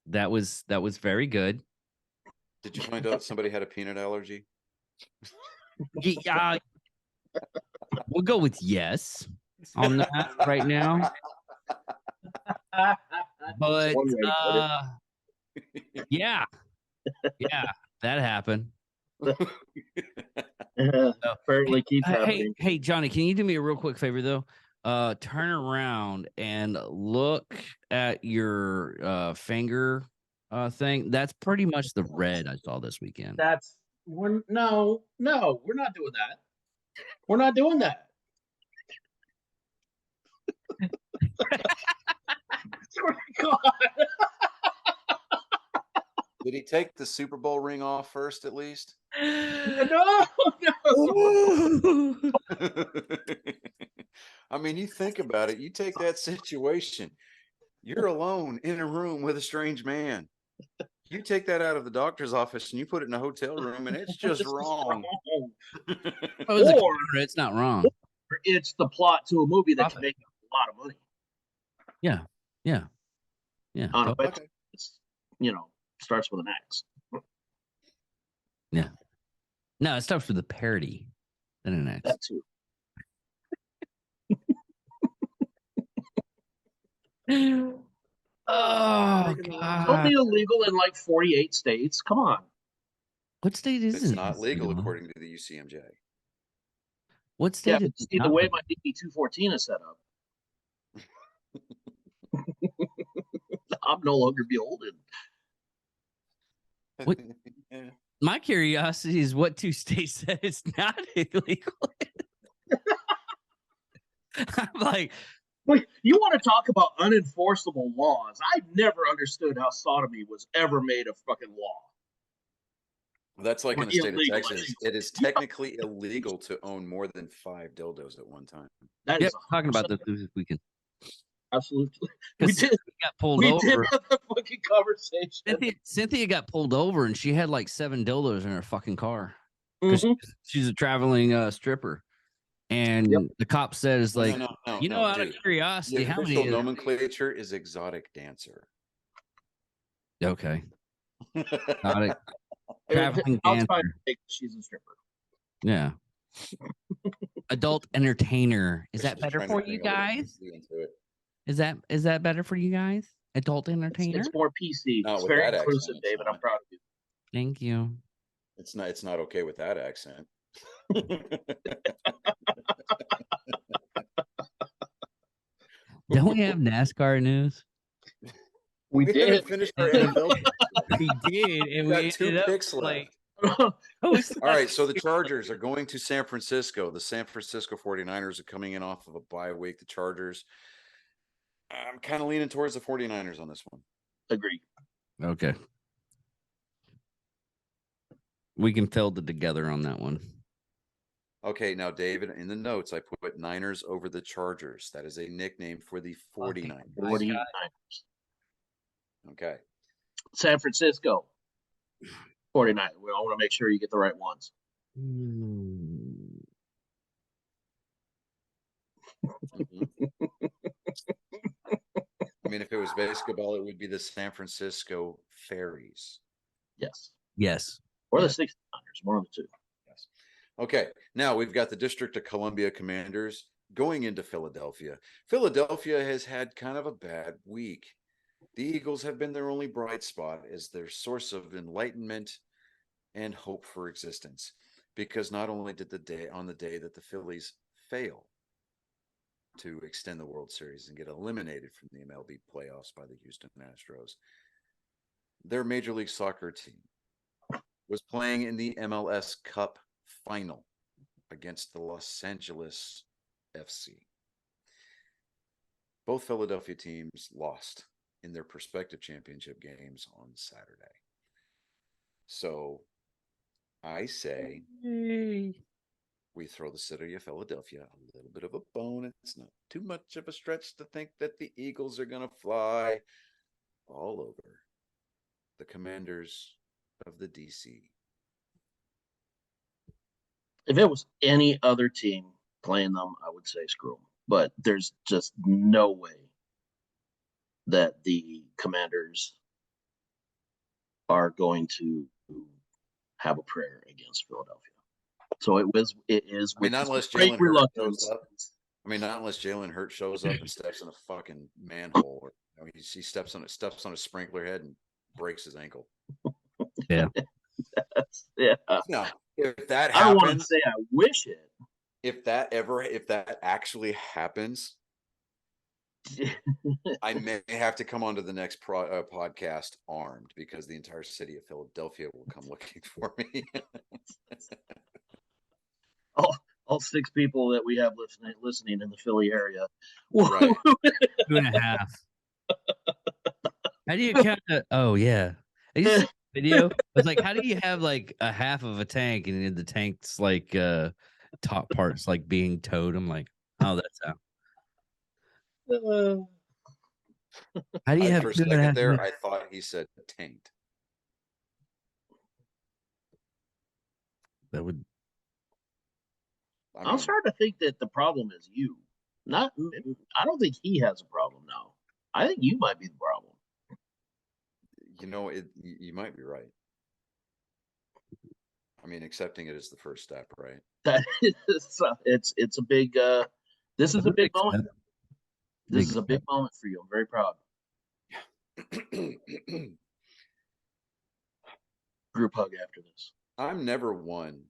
That was very good. Did you find out somebody had a peanut allergy? Yeah, we'll go with yes on that right now. But one way to put it. yeah, that happened. Apparently keeps Hey, happening. hey, Johnny, can you do me a real quick favor though? Turn around and look at your finger thing. That's pretty much the red I saw this weekend. We're not doing that. We're not doing that. Swear to God. Did he take the Super Bowl ring off first, at least? No. I mean, you think about it. You take that situation. You're alone in a room with a strange man. You take that out of the doctor's office and you put it in a hotel room, and it's just wrong. Or It's not wrong. it's the plot to a movie that can Profit. make a lot of money. Yeah. On a totally. website, it's, starts with an X. No, it starts with a parody. Then an X. That too. Oh It's God! only illegal in like 48 states. Come on. What state is It's it? not legal according to the UCMJ. What Yeah, state is but see the way my DD-214 is set up. I'm no longer beholden. What? My curiosity is what two states said it's not illegal. I'm like, Wait, you want to talk about unenforceable laws? I've never understood how sodomy was ever made a fucking law. That's like in the state of Illegal, Texas. illegal. It is technically illegal to own more than 5 dildos at one time. That yeah, is talking about 100% this weekend. Absolutely. We Because did. Cynthia got pulled We over. did have the fucking conversation. Cynthia got pulled over and she had like 7 dildos in her fucking car. Because Mhm. she's a traveling stripper. And Yep. the cop says, like, No, out dude. of curiosity, The how official many? nomenclature is exotic dancer. Okay. Got it. Traveling I'll try dancer. to think she's a stripper. Yeah. Adult entertainer. Is that Just better trying to for bring you a little guys? PC into it. Is that better for you guys? Adult entertainer? It's more PC. Not It's with very that accent, inclusive, it's David. I'm not. proud of you. Thank you. It's not okay with that accent. Don't we have NASCAR news? We haven't did. finished our NFL. We did, and We we got 2 ended up picks like, left. All All right, so the Chargers are going to San Francisco. The San Francisco 49ers are coming in off of a bye week. The Chargers, I'm kind of leaning towards the 49ers on this one. Agree. Okay. We can feld it together on that one. Okay, now, David, in the notes, I put Niners over the Chargers. That is a nickname for the 49ers. 49ers. Okay. San Francisco 49. I want to make sure you get the right ones. Mhm. I mean, if it was basketball, it would be the San Francisco Fairies. Yes. Yes. Or Yeah. the 69ers. One of the two. Yes. Okay. Now we've got the District of Columbia Commanders going into Philadelphia. Philadelphia has had kind of a bad week. The Eagles have been their only bright spot as their source of enlightenment and hope for existence. because not only did the day that the Phillies fail to extend the World Series and get eliminated from the MLB playoffs by the Houston Astros, their Major League Soccer team was playing in the MLS Cup final against the Los Angeles FC. Both Philadelphia teams lost in their respective championship games on Saturday. So I say we throw the city of Philadelphia a little bit of a bone. It's not too much of a stretch to think that the Eagles are going to fly all over the Commanders of the DC. If it was any other team playing them, I would say screw them. But there's just no way that the Commanders are going to have a prayer against Philadelphia. So it is. I mean, not unless great Jalen Hurts reluctance. shows up. I mean, not unless Jalen Hurts shows up and steps in a fucking manhole, or he steps on a sprinkler head and breaks his ankle. Yeah. Yeah. Now, if that I don't want to happens, say I wish it. if that actually happens, I may have to come onto the next podcast armed, because the entire city of Philadelphia will come looking for me. All 6 people that we have listening in the Philly area. Right. 2.5. How do you count that? Oh yeah. I used to see a video. I was like, how do you have like a half of a tank and the tank's like top parts like being towed? I'm like, oh, that's how. How do you have For a 2.5 second there, minutes? I thought he said tanked. That would I I'm mean, starting to think that the problem is you. Not. I don't think he has a problem now. I think you might be the problem. you might be right. I mean, accepting it is the first step, right? That is, it's a big. This is a big moment. This is a big moment for you. I'm very proud. Group hug after this. I'm never one.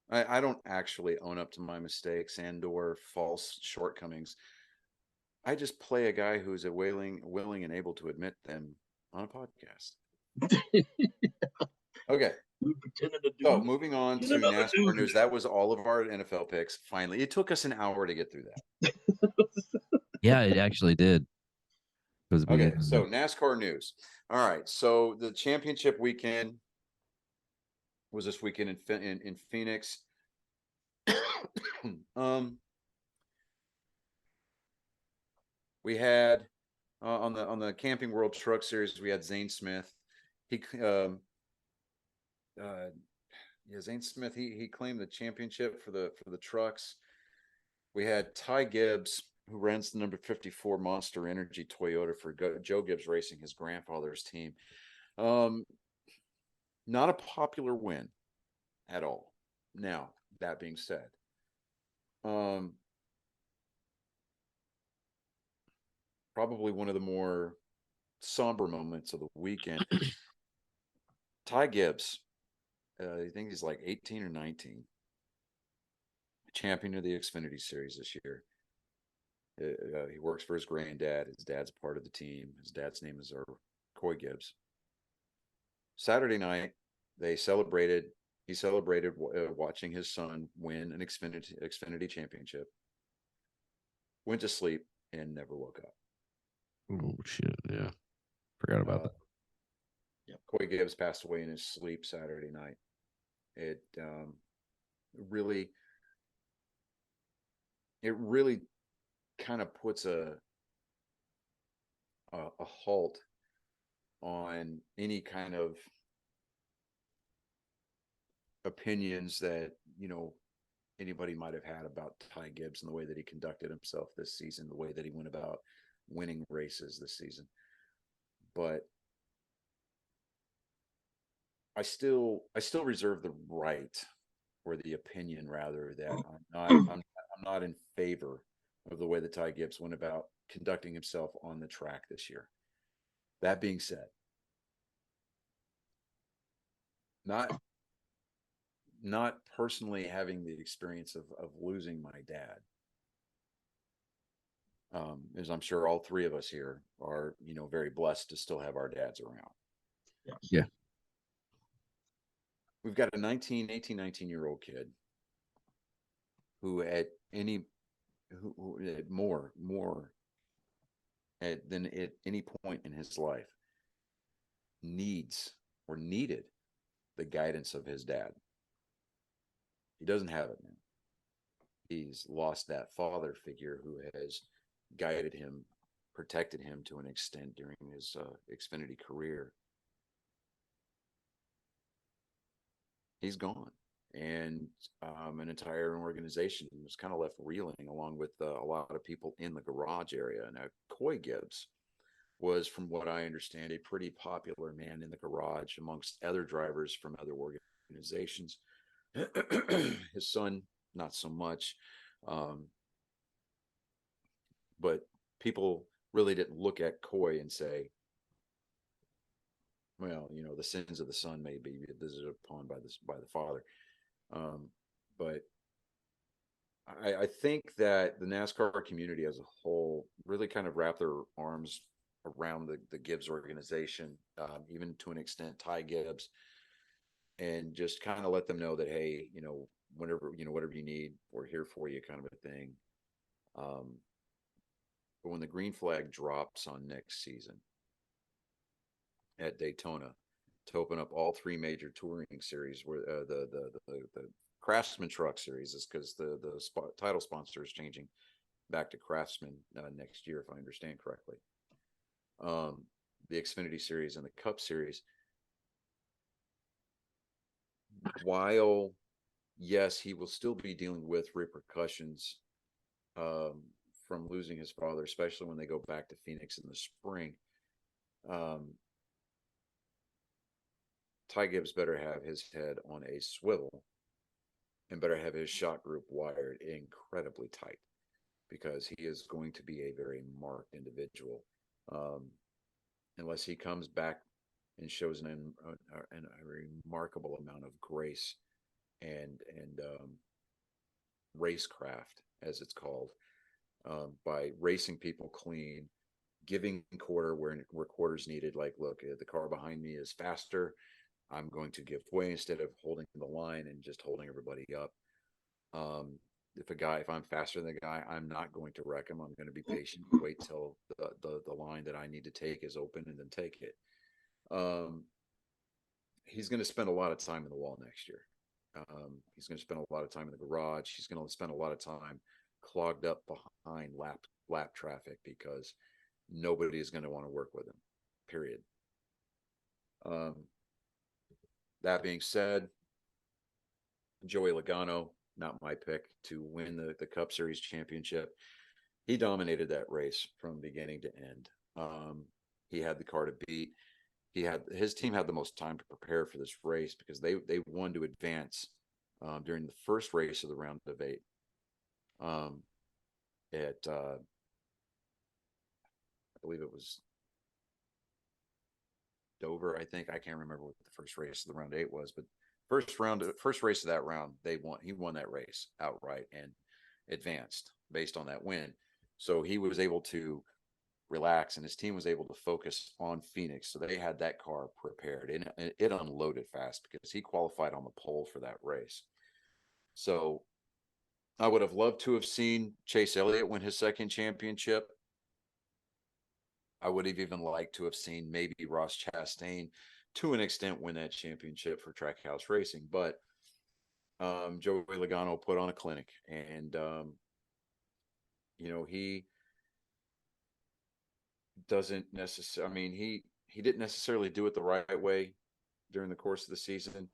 I don't actually own up to my mistakes and or false shortcomings. I just play a guy who's willing and able to admit them on a podcast. Okay. We pretended to do. So moving on to another NASCAR dude. news. That was all of our NFL picks. Finally, it took us an hour to get through that. Yeah, it actually did. Okay, so NASCAR news. All right, so the championship weekend was this weekend in Phoenix. We had on the Camping World Truck Series, we had Zane Smith. Zane Smith. He claimed the championship for the trucks. We had Ty Gibbs, who runs the number 54 Monster Energy Toyota for Joe Gibbs Racing, his grandfather's team. Not a popular win at all. Now, that being said, probably one of the more somber moments of the weekend. Ty Gibbs, I think he's like 18 or 19, champion of the Xfinity Series this year. He works for his granddad. His dad's part of the team. His dad's name is Coy Gibbs. Saturday night, he celebrated watching his son win an Xfinity championship. Went to sleep and never woke up. Oh shit! Yeah, forgot about that. Yeah, Coy Gibbs passed away in his sleep Saturday night. It really kind of puts a halt on any kind of opinions that anybody might have had about Ty Gibbs and the way that he conducted himself this season, the way that he went about winning races this season. But I still reserve the right, or the opinion rather, that I'm not in favor of the way that Ty Gibbs went about conducting himself on the track this year. That being said, not not personally having the experience of losing my dad, as I'm sure all three of us here are, very blessed to still have our dads around. Yes. Yeah. We've got a 19-year-old kid who at any who at more than at any point in his life needs or needed the guidance of his dad. He doesn't have it now. He's lost that father figure who has guided him, protected him to an extent during his Xfinity career. He's gone, and an entire organization was kind of left reeling, along with a lot of people in the garage area. Now, Coy Gibbs was, from what I understand, a pretty popular man in the garage amongst other drivers from other organizations. His son, not so much. But people really didn't look at Coy and say, well, the sins of the son may be visited upon by the father. But I think that the NASCAR community as a whole really kind of wrapped their arms around the Gibbs organization, even to an extent, Ty Gibbs, and just kind of let them know that, hey, whatever you need, we're here for you, kind of a thing. But when the green flag drops on next season at Daytona to open up all three major touring series, where the Craftsman Truck Series is, because the title sponsor is changing back to Craftsman next year, if I understand correctly. The Xfinity Series and the Cup Series, while yes, he will still be dealing with repercussions from losing his father, especially when they go back to Phoenix in the spring. Ty Gibbs better have his head on a swivel and better have his shot group wired incredibly tight, because he is going to be a very marked individual. Unless he comes back and shows a remarkable amount of grace and racecraft, as it's called, by racing people clean, giving quarter where quarter's needed. Like, look, the car behind me is faster, I'm going to give way instead of holding the line and just holding everybody up. If I'm faster than the guy, I'm not going to wreck him. I'm going to be patient, wait till the line that I need to take is open, and then take it. He's going to spend a lot of time in the wall next year. He's going to spend a lot of time in the garage. He's going to spend a lot of time clogged up behind lap traffic, because nobody is going to want to work with him, period. That being said, Joey Logano, not my pick to win the Cup Series championship. He dominated that race from beginning to end. He had the car to beat. His team had the most time to prepare for this race, because they won to advance during the first race of the round of 8. I believe it was Dover, I think. I can't remember what the first race of the round 8 was, but first race of that round, he won that race outright and advanced based on that win. So he was able to relax, and his team was able to focus on Phoenix. So they had that car prepared, and it unloaded fast, because he qualified on the pole for that race. So I would have loved to have seen Chase Elliott win his second championship. I would have even liked to have seen maybe Ross Chastain, to an extent, win that championship for Trackhouse Racing. But Joey Logano put on a clinic, and he doesn't necessarily. I mean, he didn't necessarily do it the right way during the course of the season,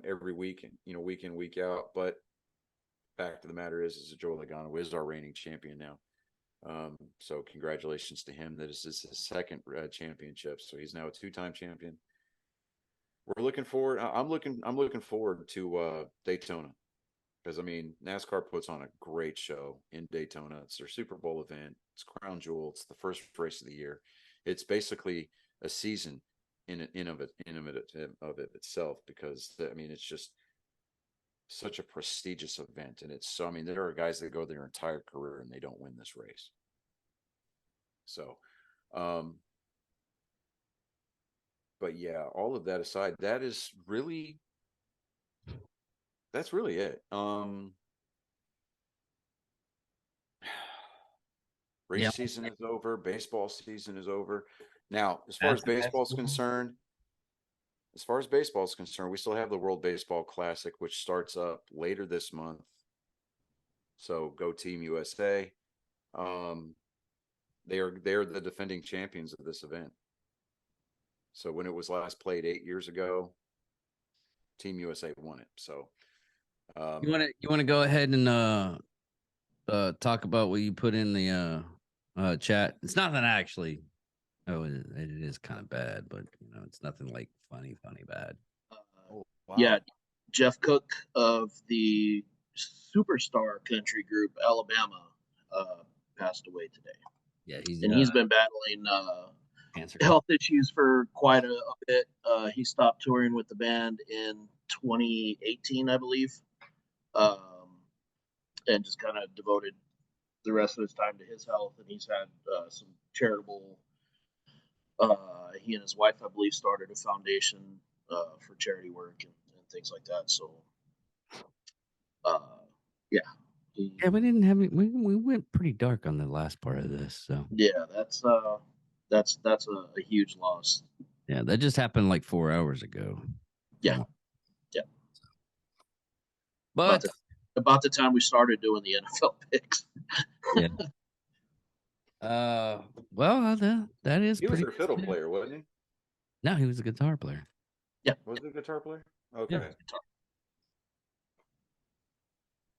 every week, week in, week out. But fact of the matter is Joey Logano is our reigning champion now. So congratulations to him. That is his second championship. So he's now a 2-time champion. We're looking forward. I'm looking forward to Daytona, because NASCAR puts on a great show in Daytona. It's their Super Bowl event. It's crown jewel. It's the first race of the year. It's basically a season in of it itself, because it's just such a prestigious event, and it's so. I mean, there are guys that go their entire career and they don't win this race. So, but yeah, all of that aside, that's really it. Race Yeah. season is over. Baseball season is over. Now, as far as baseball's concerned, we still have the World Baseball Classic, which starts up later this month. So go Team USA. They're the defending champions of this event. So when it was last played 8 years ago, Team USA won it. So You want to go ahead and talk about what you put in the chat? It's nothing actually. Oh, it is kind of bad, but it's nothing like funny bad. wow. Yeah, Jeff Cook of the Superstar Country Group, Alabama, passed away today. Yeah, He's been battling cancer. health issues for quite a bit. He stopped touring with the band in 2018, I believe, and just kind of devoted the rest of his time to his health. And he's had some charitable. He and his wife, I believe, started a foundation for charity work and things like that. So, yeah. Yeah, we didn't have. We went pretty dark on the last part of this. So Yeah, that's a huge loss. yeah, that just happened like 4 hours ago. Yeah. Yeah. But About the time we started doing the NFL picks. yeah. Well, that is He was pretty. their fiddle player, wasn't he? No, he was a guitar player. Yeah. Was he a guitar player? Okay.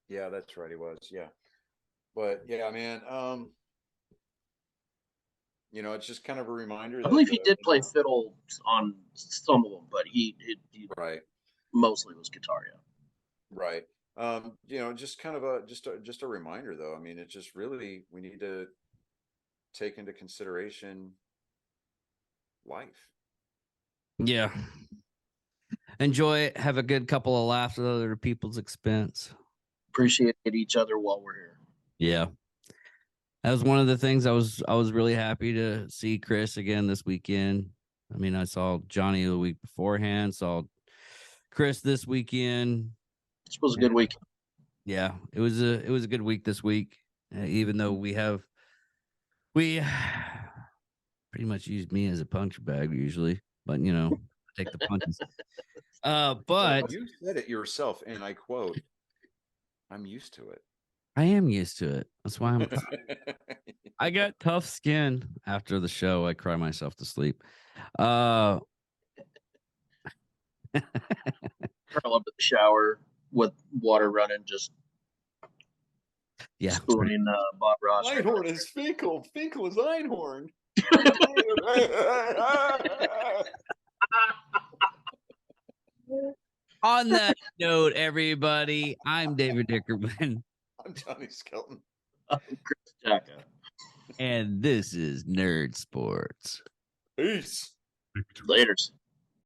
Yeah, that's right. He was. Yeah. But yeah, man. It's just kind of a reminder. I believe he did play fiddle on some of them, but he right. mostly was guitar. Yeah. Right. Just kind of just a reminder, though. I mean, it's just really we need to take into consideration life. Yeah. Enjoy it. Have a good couple of laughs at other people's expense. Appreciate each other while we're here. Yeah. That was one of the things I was really happy to see Chris again this weekend. I mean, I saw Johnny the week beforehand, saw Chris this weekend. This was a good week. Yeah, it was a good week this week. Even though we pretty much use me as a punch bag usually, but take the punches. But you said it yourself, and I quote, "I'm used to it." I am used to it. That's why I got tough skin after the show. I cry myself to sleep. Curl up in the shower with water running, just spooning Bob Ross. Einhorn is Finkel. Finkel is Einhorn. On that note, everybody, I'm David Dickerman. I'm Johnny Skelton. I'm Chris Jacka. And this is Nerd Sports. Peace. Laters.